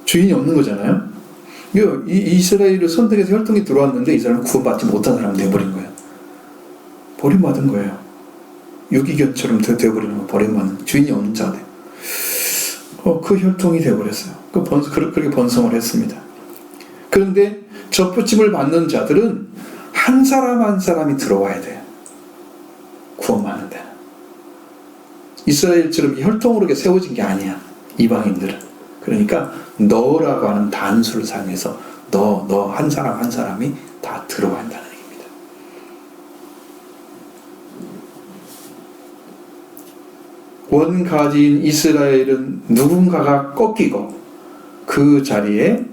주인이 없는 거잖아요. 이스라엘을 선택해서 혈통이 들어왔는데 이 사람은 구원받지 못한 사람이 되어버린 거예요. 버림받은 거예요. 유기견처럼 되어버리는 거, 버림받는, 주인이 없는 자가 돼요. 그 혈통이 되어버렸어요. 그렇게 번성을 했습니다. 그런데 접붙임을 받는 자들은 한 사람 한 사람이 들어와야 돼요. 구원받는 데는. 이스라엘처럼 혈통으로 세워진 게 아니야. 이방인들은. 그러니까 너라고 하는 단수를 사용해서 너 한 사람 한 사람이 다 들어와야 한다는 얘기입니다. 원가지인 이스라엘은 누군가가 꺾이고 그 자리에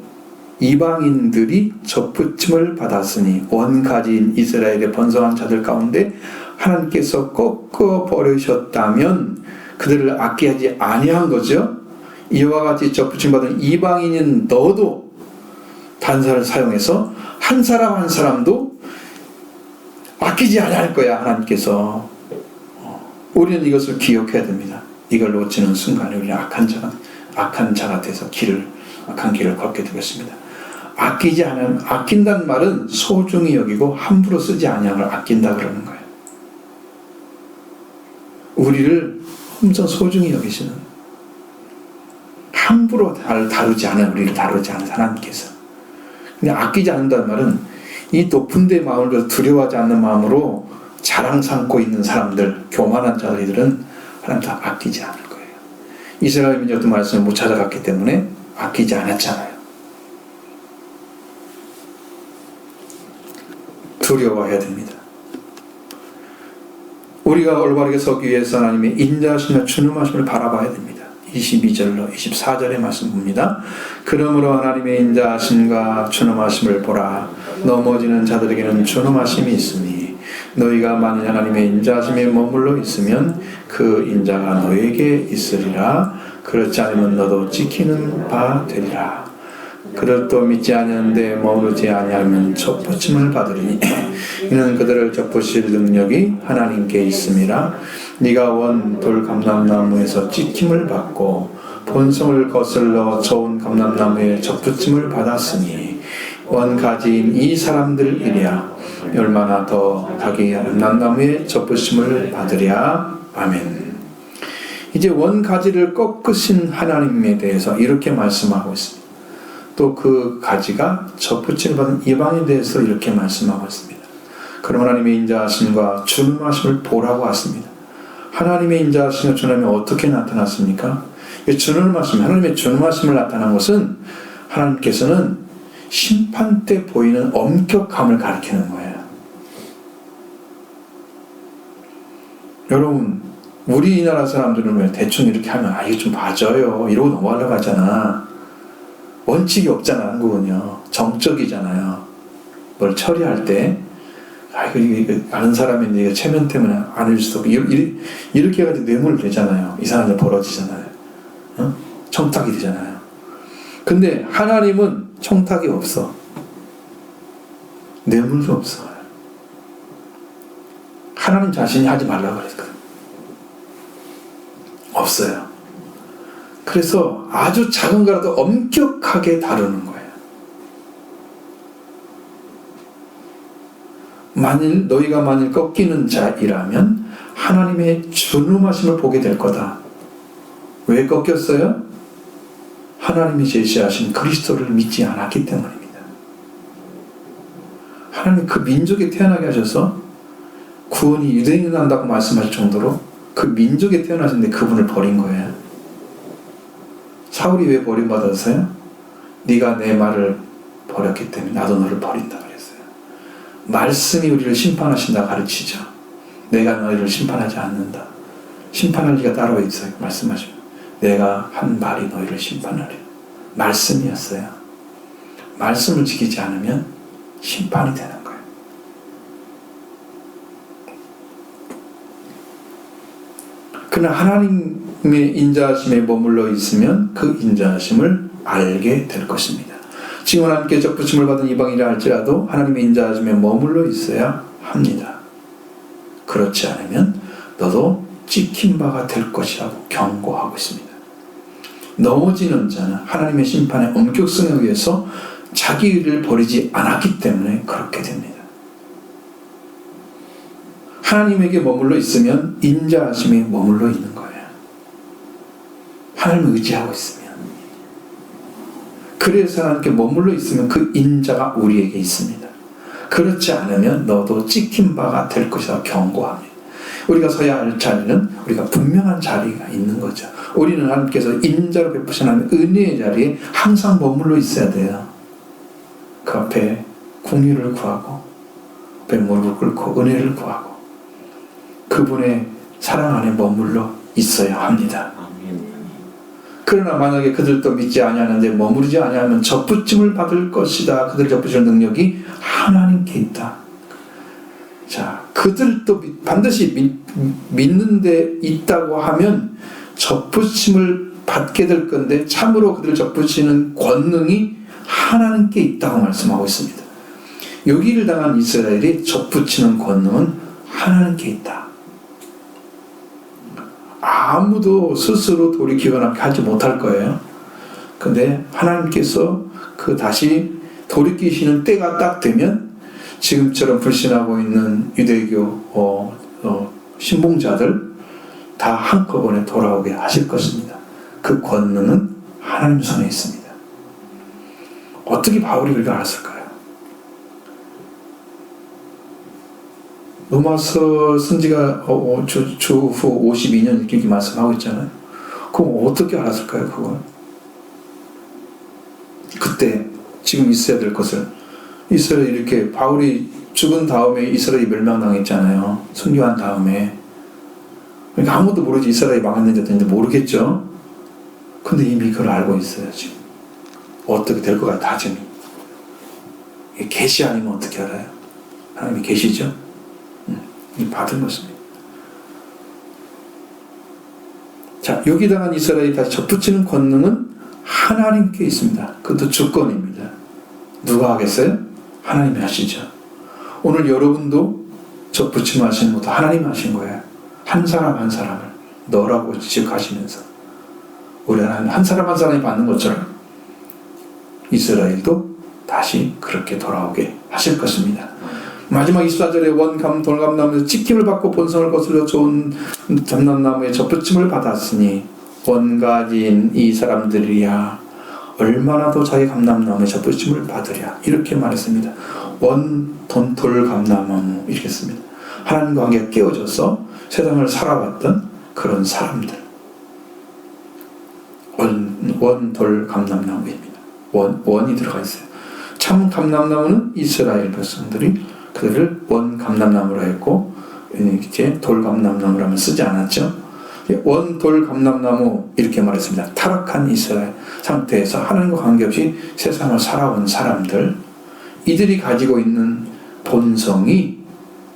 이방인들이 접붙임을 받았으니 원가지인 이스라엘의 번성한 자들 가운데 하나님께서 꺾어 버리셨다면 그들을 아끼지 아니한 거죠. 이와 같이 접붙임 받은 이방인인 너도 단사를 사용해서 한 사람 한 사람도 아끼지 아니할 거야. 하나님께서. 우리는 이것을 기억해야 됩니다. 이걸 놓치는 순간에 우리는 악한 자가 돼서 악한 길을 걷게 되겠습니다. 아낀다는 말은 소중히 여기고 함부로 쓰지 아니함을 아낀다 그러는 거예요. 우리를 엄청 소중히 여기시는, 함부로 다루지 않은, 우리를 다루지 않은 하나님께서. 근데 아끼지 않는다는 말은 이 높은 데 마음을 두려워하지 않는 마음으로 자랑 삼고 있는 사람들, 교만한 자들은 하나님 다 아끼지 않을 거예요. 이스라엘 민족도 말씀을 못 찾아갔기 때문에 아끼지 않았잖아요. 두려워해야 됩니다. 우리가 올바르게 서기 위해서 하나님의 인자하심과 준엄하심을 바라봐야 됩니다. 22절로 24절의 말씀 봅니다. 그러므로 하나님의 인자하심과 준엄하심을 보라. 넘어지는 자들에게는 준엄하심이 있으니 너희가 만일 하나님의 인자하심에 머물러 있으면 그 인자가 너에게 있으리라. 그렇지 않으면 너도 지키는 바 되리라. 그릇도 믿지 아니하는데 머무르지 아니하면 접붙임을 받으리니 이는 그들을 접붙일 능력이 하나님께 있음이라. 네가 원 돌 감람나무에서 찍힘을 받고 본성을 거슬러 저온 감람나무에 접붙임을 받았으니 원가지인 이 사람들이랴 얼마나 더 자기 감람나무에 접붙임을 받으랴. 아멘. 이제 원가지를 꺾으신 하나님에 대해서 이렇게 말씀하고 있습니다. 또 그 가지가 접붙임을 받은 이방인에 대해서 이렇게 말씀하고 있습니다. 그럼 하나님의 인자하심과 준엄하심을 보라고 하십니다. 하나님의 인자하심과 준엄함이 어떻게 나타났습니까? 준엄하심, 하나님의 준엄하심을 나타난 것은 하나님께서는 심판 때 보이는 엄격함을 가리키는 거예요. 여러분, 우리나라 사람들은 왜 대충 이렇게 하면 이거 좀 봐줘요 이러고 넘어가려고 하잖아. 원칙이 없잖아. 한국은요 정적이잖아요. 뭘 처리할 때 이거 아는 사람인데 이거 체면 때문에 안 해줄 수도 없고 이렇게 해가지고 뇌물 되잖아요. 이상한 일 벌어지잖아요. 청탁이 되잖아요. 근데 하나님은 청탁이 없어. 뇌물도 없어. 하나님 자신이 하지 말라고 그랬거든. 없어요. 그래서 아주 작은 거라도 엄격하게 다루는 거예요. 너희가 만일 꺾이는 자이라면 하나님의 준엄하심을 보게 될 거다. 왜 꺾였어요? 하나님이 제시하신 그리스도를 믿지 않았기 때문입니다. 하나님 그 민족에 태어나게 하셔서 구원이 유대인이 난다고 말씀하실 정도로 그 민족에 태어나셨는데 그분을 버린 거예요. 사울이 왜 버림받았어요? 네가 내 말을 버렸기 때문에 나도 너를 버린다 그랬어요. 말씀이 우리를 심판하신다 가르치죠. 내가 너희를 심판하지 않는다. 심판할 리가 따로 있어요. 말씀하시면 내가 한 말이 너희를 심판하리. 말씀이었어요. 말씀을 지키지 않으면 심판이 되는 거예요. 그러나 하나님의 인자하심에 머물러 있으면 그 인자하심을 알게 될 것입니다. 지금 하나님께 접붙임을 받은 이방인이라 할지라도 하나님의 인자하심에 머물러 있어야 합니다. 그렇지 않으면 너도 찍힌 바가 될 것이라고 경고하고 있습니다. 넘어지는 자는 하나님의 심판의 엄격성에 의해서 자기 의를 버리지 않았기 때문에 그렇게 됩니다. 하나님에게 머물러 있으면 인자하심에 머물러 있는 거예요. 하나님을 의지하고 있으면. 그래서 하나님께 머물러 있으면 그 인자가 우리에게 있습니다. 그렇지 않으면 너도 찍힌 바가 될 것이라고 경고합니다. 우리가 서야 할 자리는 우리가 분명한 자리가 있는 거죠. 우리는 하나님께서 인자로 베푸시는 은혜의 자리에 항상 머물러 있어야 돼요. 그 앞에 긍휼을 구하고 앞에 무릎을 꿇고 은혜를 구하고 그분의 사랑 안에 머물러 있어야 합니다. 그러나 만약에 그들도 믿지 아니하는데 머무르지 아니하면 접붙임을 받을 것이다. 그들 접붙이는 능력이 하나님께 있다. 자, 그들도 반드시 믿는 데 있다고 하면 접붙임을 받게 될 건데 참으로 그들을 접붙이는 권능이 하나님께 있다고 말씀하고 있습니다. 요기를 당한 이스라엘이 접붙이는 권능은 하나님께 있다. 아무도 스스로 돌이키거나 하지 못할 거예요. 근데 하나님께서 그 다시 돌이키시는 때가 딱 되면 지금처럼 불신하고 있는 유대교 신봉자들 다 한꺼번에 돌아오게 하실 것입니다. 그 권능은 하나님 손에 있습니다. 어떻게 바울이 그걸 알았을까요? 로마서 선지가 주후 52년 이렇게 말씀하고 있잖아요. 그럼 어떻게 알았을까요? 그걸 그때 지금 있어야 될 것을 이스라엘 이렇게 바울이 죽은 다음에 이스라엘이 멸망당했잖아요. 순교한 다음에. 그러니까 아무도 모르지 이스라엘이 망했는지 어땠는지 모르겠죠. 근데 이미 그걸 알고 있어요. 지금 어떻게 될 것 같아. 다짐이. 계시 아니면 어떻게 알아요? 하나님이 계시죠. 받은 것입니다. 자, 여기 당한 이스라엘이 다시 접붙이는 권능은 하나님께 있습니다. 그것도 주권입니다. 누가 하겠어요? 하나님이 하시죠. 오늘 여러분도 접붙임 하시는 것도 하나님이 하신 거예요. 한 사람 한 사람을 너라고 지적하시면서 우리 하나님 한 사람 한 사람이 받는 것처럼 이스라엘도 다시 그렇게 돌아오게 하실 것입니다. 마지막 24절에 원감 돌감나무에서 찍힘을 받고 본성을 거슬러 좋은 감람나무에 접붙임을 받았으니 원가진 이 사람들이야 얼마나 더 자기 감람나무에 접붙임을 받으랴 이렇게 말했습니다. 원돈돌 감람나무 이렇게 씁니다. 하나님과 관계가 깨어져서 세상을 살아왔던 그런 사람들 원돌 감람나무입니다. 원이 들어가 있어요. 참 감람나무는 이스라엘 백성들이 그들을 원 감람나무라 했고 이제 돌 감람나무라면 쓰지 않았죠. 원 돌 감람나무 이렇게 말했습니다. 타락한 이스라엘 상태에서 하나님과 관계없이 세상을 살아온 사람들 이들이 가지고 있는 본성이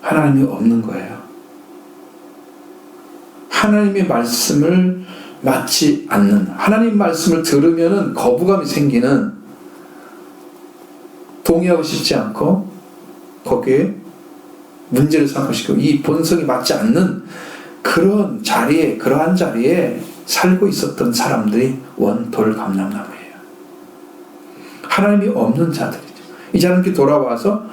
하나님이 없는 거예요. 하나님의 말씀을 맞지 않는 하나님 말씀을 들으면은 거부감이 생기는 동의하고 싶지 않고 거기에 문제를 삼고 싶고 이 본성이 맞지 않는 그런 자리에 그러한 자리에 살고 있었던 사람들이 원돌 감람나무예요. 하나님이 없는 자들이죠. 이제 하나님께 돌아와서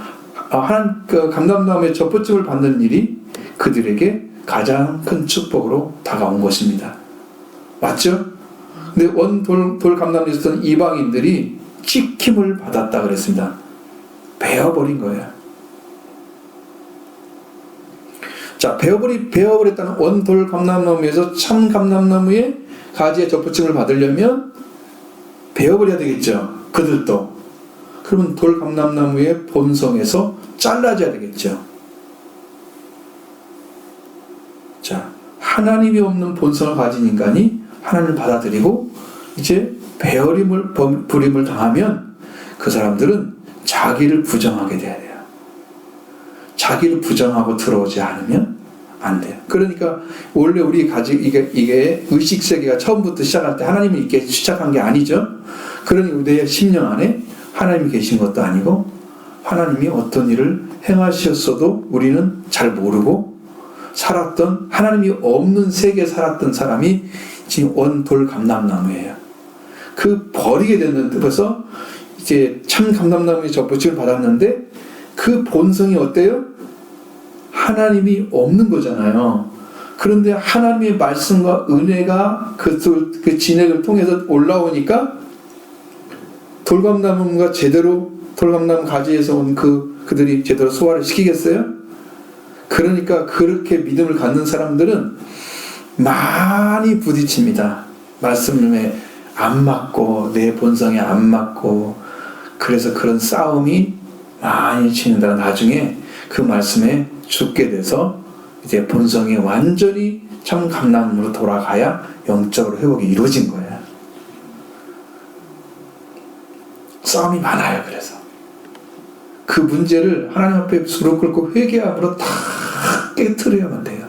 하나님 그 감람나무의 접붙임을 받는 일이 그들에게 가장 큰 축복으로 다가온 것입니다. 맞죠? 근데 원돌 감람나무에 있었던 이방인들이 찍힘을 받았다 그랬습니다. 베어버린 거예요. 자, 베어버렸다는 원돌 감람나무에서 참 감람나무의 가지에 접붙임을 받으려면 베어버려야 되겠죠. 그들도. 그러면 돌 감람나무의 본성에서 잘라져야 되겠죠. 자, 하나님이 없는 본성을 가진 인간이 하나님을 받아들이고 이제 부림을 당하면 그 사람들은 자기를 부정하게 돼야 돼요. 자기를 부정하고 들어오지 않으면 안 돼요. 그러니까 원래 우리 이게 의식 세계가 처음부터 시작할 때 하나님이 있게 시작한 게 아니죠. 그러니 우리의 심령 안에 하나님이 계신 것도 아니고 하나님이 어떤 일을 행하셨어도 우리는 잘 모르고 살았던 하나님이 없는 세계에 살았던 사람이 지금 원돌 감람나무예요. 그 버리게 됐는데 벌써 이제 참 감람나무의 접붙임을 받았는데 그 본성이 어때요? 하나님이 없는 거잖아요. 그런데 하나님의 말씀과 은혜가 그 진액을 통해서 올라오니까 돌감나무가 제대로 돌감나무 가지에서 온 그들이 제대로 소화를 시키겠어요? 그러니까 그렇게 믿음을 갖는 사람들은 많이 부딪힙니다. 말씀에 안 맞고 내 본성에 안 맞고 그래서 그런 싸움이 많이 치는다가 나중에 그 말씀에 죽게 돼서 이제 본성이 완전히 참 감람으로 돌아가야 영적으로 회복이 이루어진 거예요. 싸움이 많아요. 그래서 그 문제를 하나님 앞에 무릎 꿇고 회개함으로 다 깨트려야만 돼요.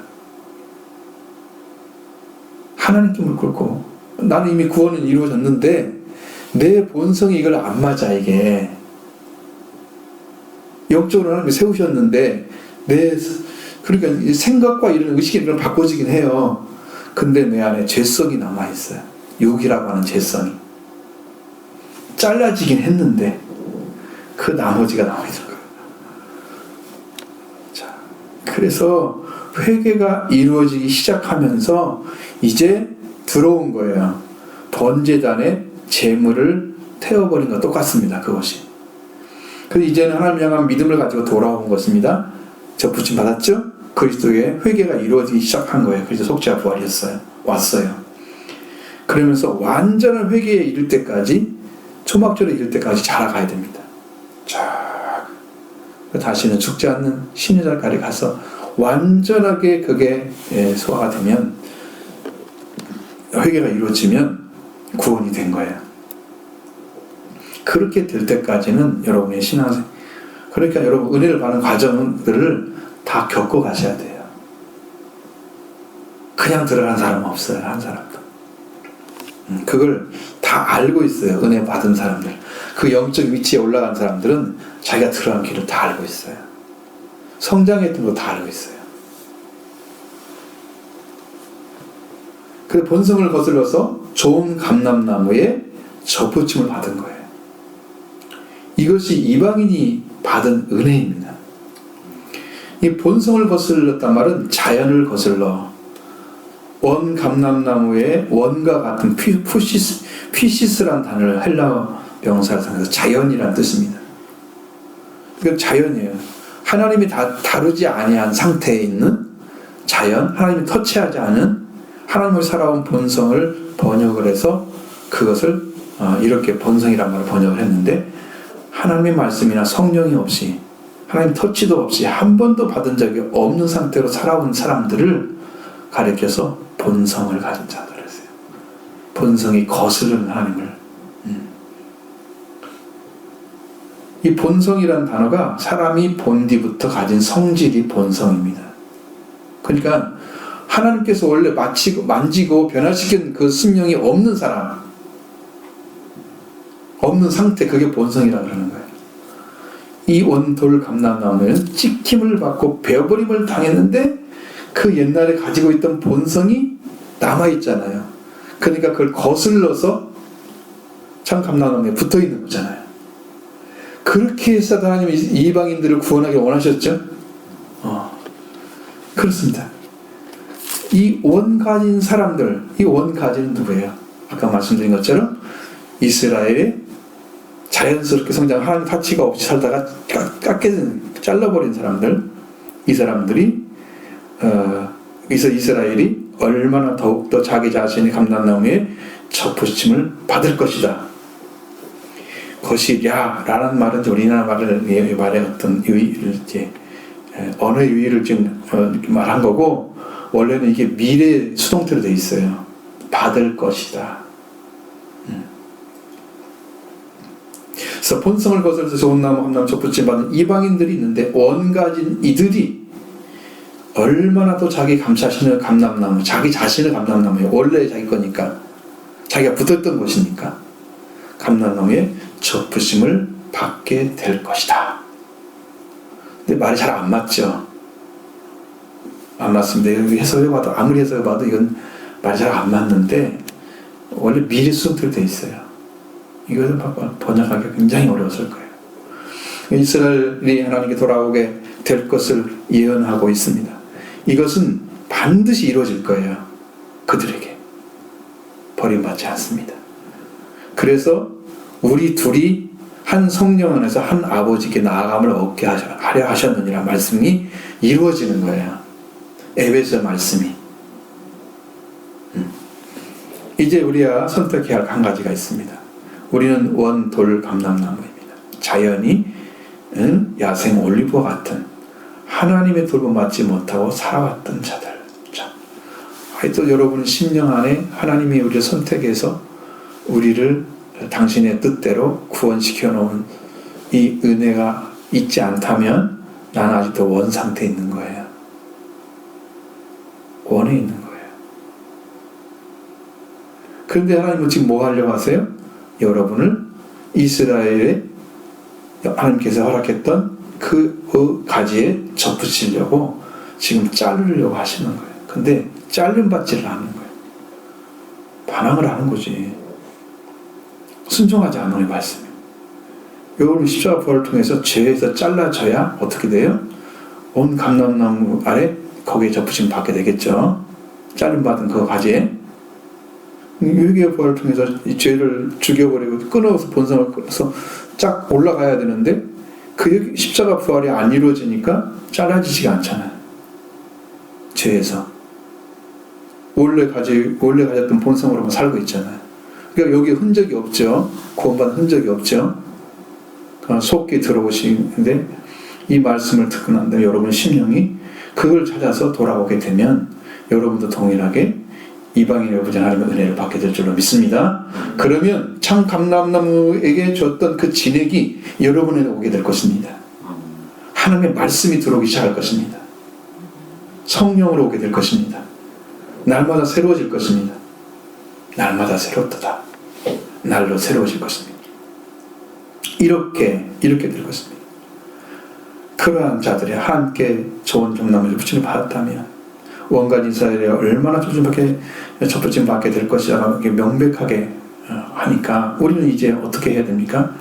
하나님께 무릎 꿇고 나는 이미 구원은 이루어졌는데 내 본성이 이걸 안 맞아. 이게 영적으로 하나님이 세우셨는데 그러니까 생각과 이런 의식이 이런 바꿔지긴 해요. 근데 내 안에 죄성이 남아있어요. 육이라고 하는 죄성이 잘라지긴 했는데 그 나머지가 남아있는 거예요. 자, 그래서 회개가 이루어지기 시작하면서 이제 들어온 거예요. 번제단에 재물을 태워버린 것 똑같습니다. 그것이. 그래서 이제는 하나님 향한 믿음을 가지고 돌아온 것입니다. 접붙임 받았죠? 그리스도의 회개가 이루어지기 시작한 거예요. 그래서 속죄와 부활이었어요. 왔어요. 그러면서 완전한 회개에 이를 때까지 초막절에 이를 때까지 자라가야 됩니다. 쫙 다시는 죽지 않는 신유자까지 가서 완전하게 그게 소화가 되면 회개가 이루어지면 구원이 된 거예요. 그렇게 될 때까지는 여러분의 신앙생 그러니까 여러분 은혜를 받는 과정들을 다 겪어 가셔야 돼요. 그냥 들어간 사람은 없어요. 한 사람도. 그걸 다 알고 있어요. 은혜 받은 사람들. 그 영적 위치에 올라간 사람들은 자기가 들어간 길을 다 알고 있어요. 성장했던 거 다 알고 있어요. 그 본성을 거슬러서 좋은 감람나무에 접붙임을 받은 거예요. 이것이 이방인이 받은 은혜입니다. 이 본성을 거슬렀단 말은 자연을 거슬러 원 감람나무의 원과 같은 피시스란 단어를 헬라어 명사를 통해서 자연이란 뜻입니다. 이건 자연이에요. 하나님이 다루지 아니한 상태에 있는 자연, 하나님이 터치하지 않은 하나님을 살아온 본성을 번역을 해서 그것을 이렇게 본성이란 말을 번역을 했는데 하나님의 말씀이나 성령이 없이 하나님 터치도 없이 한 번도 받은 적이 없는 상태로 살아온 사람들을 가리켜서 본성을 가진 자들 했어요. 본성이 거스르는 하나님을. 이 본성이라는 단어가 사람이 본디부터 가진 성질이 본성입니다. 그러니까 하나님께서 원래 만지고 변화시킨 그 심령이 없는 사람, 없는 상태, 그게 본성이라고 그러는 거예요. 이 원돌 감람나무는 찍힘을 받고 베어버림을 당했는데 그 옛날에 가지고 있던 본성이 남아있잖아요. 그러니까 그걸 거슬러서 참 감람나무에 붙어있는 거잖아요. 그렇게 해서 하나님이 이방인들을 구원하기 원하셨죠? 그렇습니다. 이 원가진 사람들, 이 원가진은 누구예요? 아까 말씀드린 것처럼 이스라엘의 자연스럽게 성장, 하나님 타치가 없이 살다가 잘라버린 사람들, 이 사람들이 이스라엘이 얼마나 더욱더 자기 자신의 감람나무에 접붙임을 받을 것이다. 것이랴 라는 말은 우리나라 말의 어떤 유의를 이제 언어의 유의를 지금 말한 거고, 원래는 이게 미래 수동태로 되어 있어요. 받을 것이다. 그래서 본성을 거스려서 좋은 나무 한 나무 접붙임 받은 이방인들이 있는데 원가진 이들이 얼마나 또 자기 자신을 감람나무, 자기 자신을 감람나무에 원래 자기 거니까 자기가 붙었던 것이니까 감람나무에 접붙임을 받게 될 것이다. 근데 말이 잘 안 맞죠. 안 맞습니다. 여기 해석해봐도 아무리 해석해봐도 이건 말이 잘 안 맞는데 원래 미래 수동태로 되어 있어요. 이것을 번역하기 굉장히 어려웠을 거예요. 이스라엘이 하나님께 돌아오게 될 것을 예언하고 있습니다. 이것은 반드시 이루어질 거예요. 그들에게 버림받지 않습니다. 그래서 우리 둘이 한 성령 안에서 한 아버지께 나아감을 얻게 하려 하셨느니라 말씀이 이루어지는 거예요. 에베소 말씀이. 이제 우리가 선택해야 할 한 가지가 있습니다. 우리는 원돌 감람나무입니다. 자연이 야생 올리브와 같은 하나님의 돌봄받지 못하고 살아왔던 자들. 자, 하여튼 여러분 심령 안에 하나님이 우리를 선택해서 우리를 당신의 뜻대로 구원시켜 놓은 이 은혜가 있지 않다면 나는 아직도 원 상태에 있는 거예요. 원에 있는 거예요. 그런데 하나님은 지금 뭐 하려고 하세요? 여러분을 이스라엘에 하나님께서 허락했던 그 가지에 접붙이려고 지금 자르려고 하시는 거예요. 근데 잘림받지를 않는 거예요. 반항을 하는 거지. 순종하지 않는 말씀이에요. 여러분 십자가 부활을 통해서 죄에서 잘라져야 어떻게 돼요? 온 감람나무 아래 거기에 접붙임 받게 되겠죠. 잘림받은 그 가지에 유기의 부활을 통해서 이 죄를 죽여버리고 끊어서 본성을 끊어서 쫙 올라가야 되는데 그 십자가 부활이 안 이루어지니까 잘라지지가 않잖아요. 죄에서 원래 가졌던 본성으로만 살고 있잖아요. 그러니까 여기 흔적이 없죠. 구원받은 흔적이 없죠. 속기 들어오시는데 이 말씀을 듣고 난 다음에 여러분 심령이 그걸 찾아서 돌아오게 되면 여러분도 동일하게 이방인의 아버지 하나님의 은혜를 받게 될 줄로 믿습니다. 그러면 참 감람나무에게 줬던 그 진액이 여러분에게 오게 될 것입니다. 하나님의 말씀이 들어오기 시작할 것입니다. 성령으로 오게 될 것입니다. 날마다 새로워질 것입니다. 날마다 새롭다. 날로 새로워질 것입니다. 이렇게 될 것입니다. 그러한 자들이 함께 좋은 경남을 붙임을 받았다면 원간 이스라엘에 얼마나 접붙임 받게 될 것이라고 명백하게 하니까 우리는 이제 어떻게 해야 됩니까?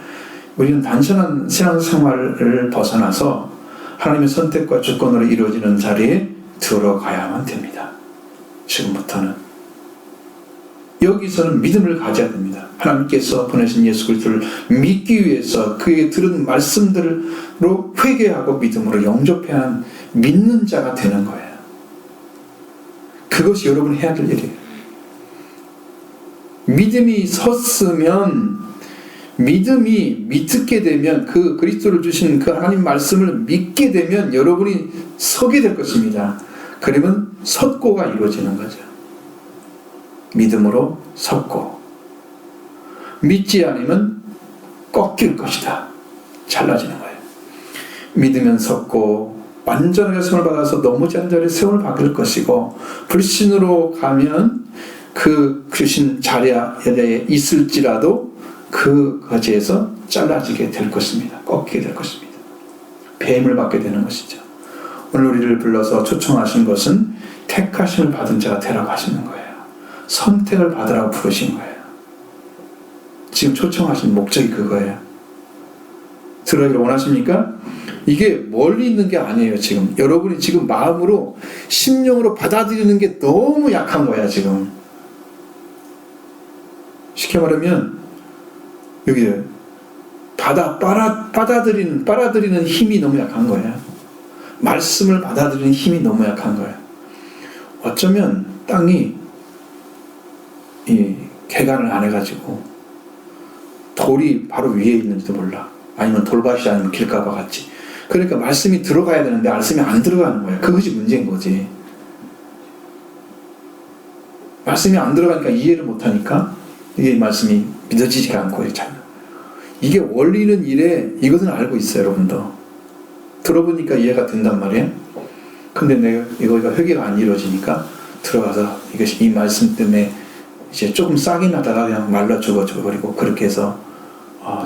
우리는 단순한 신앙생활을 벗어나서 하나님의 선택과 주권으로 이루어지는 자리에 들어가야만 됩니다. 지금부터는 여기서는 믿음을 가져야 됩니다. 하나님께서 보내신 예수 그리스도를 믿기 위해서 그의 들은 말씀들로 회개하고 믿음으로 영접해야 하는 믿는 자가 되는 거예요. 그것이 여러분이 해야 될 일이에요. 믿음이 섰으면 믿음이 믿게 되면 그 그리스도를 주신 그 하나님 말씀을 믿게 되면 여러분이 서게 될 것입니다. 그러면 섰고가 이루어지는 거죠. 믿음으로 섰고 믿지 않으면 꺾일 것이다. 잘라지는 거예요. 믿으면 섰고 완전하게 세움을 받아서 넘어지 않은 자리에 세움을 받을 것이고 불신으로 가면 그 주신 자리에 있을지라도 그 가지에서 잘라지게 될 것입니다. 꺾이게 될 것입니다. 뱀을 받게 되는 것이죠. 오늘 우리를 불러서 초청하신 것은 택하심을 받은 자가 되라고 하시는 거예요. 선택을 받으라고 부르신 거예요. 지금 초청하신 목적이 그거예요. 들어가기를 원하십니까? 이게 멀리 있는 게 아니에요. 지금 여러분이 지금 마음으로 심령으로 받아들이는 게 너무 약한 거야. 지금 쉽게 말하면 여기 빨아들이는 힘이 너무 약한 거예요. 말씀을 받아들이는 힘이 너무 약한 거예요. 어쩌면 땅이 이 개간을 안 해가지고 돌이 바로 위에 있는지도 몰라. 아니면 돌밭이 아니면 길가와 같이. 그러니까 말씀이 들어가야 되는데 말씀이 안 들어가는 거예요. 그것이 문제인 거지. 말씀이 안 들어가니까 이해를 못하니까 이게 말씀이 믿어지지가 않고 있잖아요. 이게 원리는 이래, 이것은 알고 있어요, 여러분도. 들어보니까 이해가 된단 말이에요. 근데 내가 이거가 회개가 안 이루어지니까 들어가서 이것이 이 말씀 때문에 이제 조금 싹이 나다가 그냥 말라 죽어버리고 그렇게 해서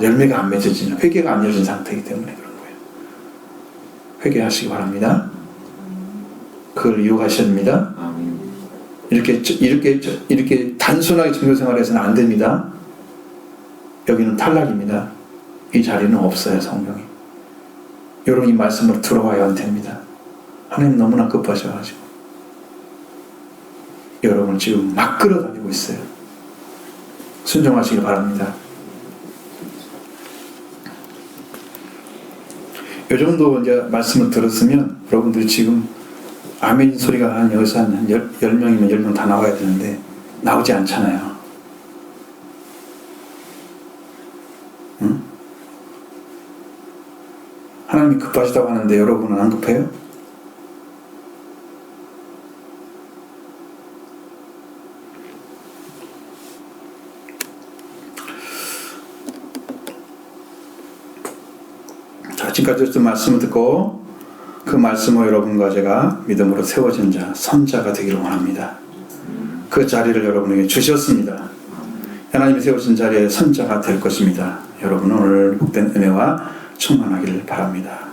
열매가 안 맺어지는, 회개가 안 이루어진 상태이기 때문에 그런 거예요. 회개하시기 바랍니다. 그걸 이용하셔야 됩니다. 이렇게 단순하게 종교 생활에서는 안 됩니다. 여기는 탈락입니다. 이 자리는 없어요, 성경이. 여러분 이 말씀으로 들어와야 안 됩니다. 하나님 너무나 급하셔가지고 여러분 지금 막 끌어다니고 있어요. 순종하시기 바랍니다. 요 정도 이제 말씀을 들었으면 여러분들이 지금 아멘 소리가 한 여기서 한 10명이면 10명 다 나와야 되는데 나오지 않잖아요. 응? 하나님이 급하시다고 하는데 여러분은 안 급해요? 자, 지금까지 어떤 말씀을 듣고 그 말씀을 여러분과 제가 믿음으로 세워진 자, 선자가 되기를 원합니다. 그 자리를 여러분에게 주셨습니다. 하나님이 세우신 자리에 선자가 될 것입니다. 여러분은 오늘 복된 은혜와 충만하기를 바랍니다.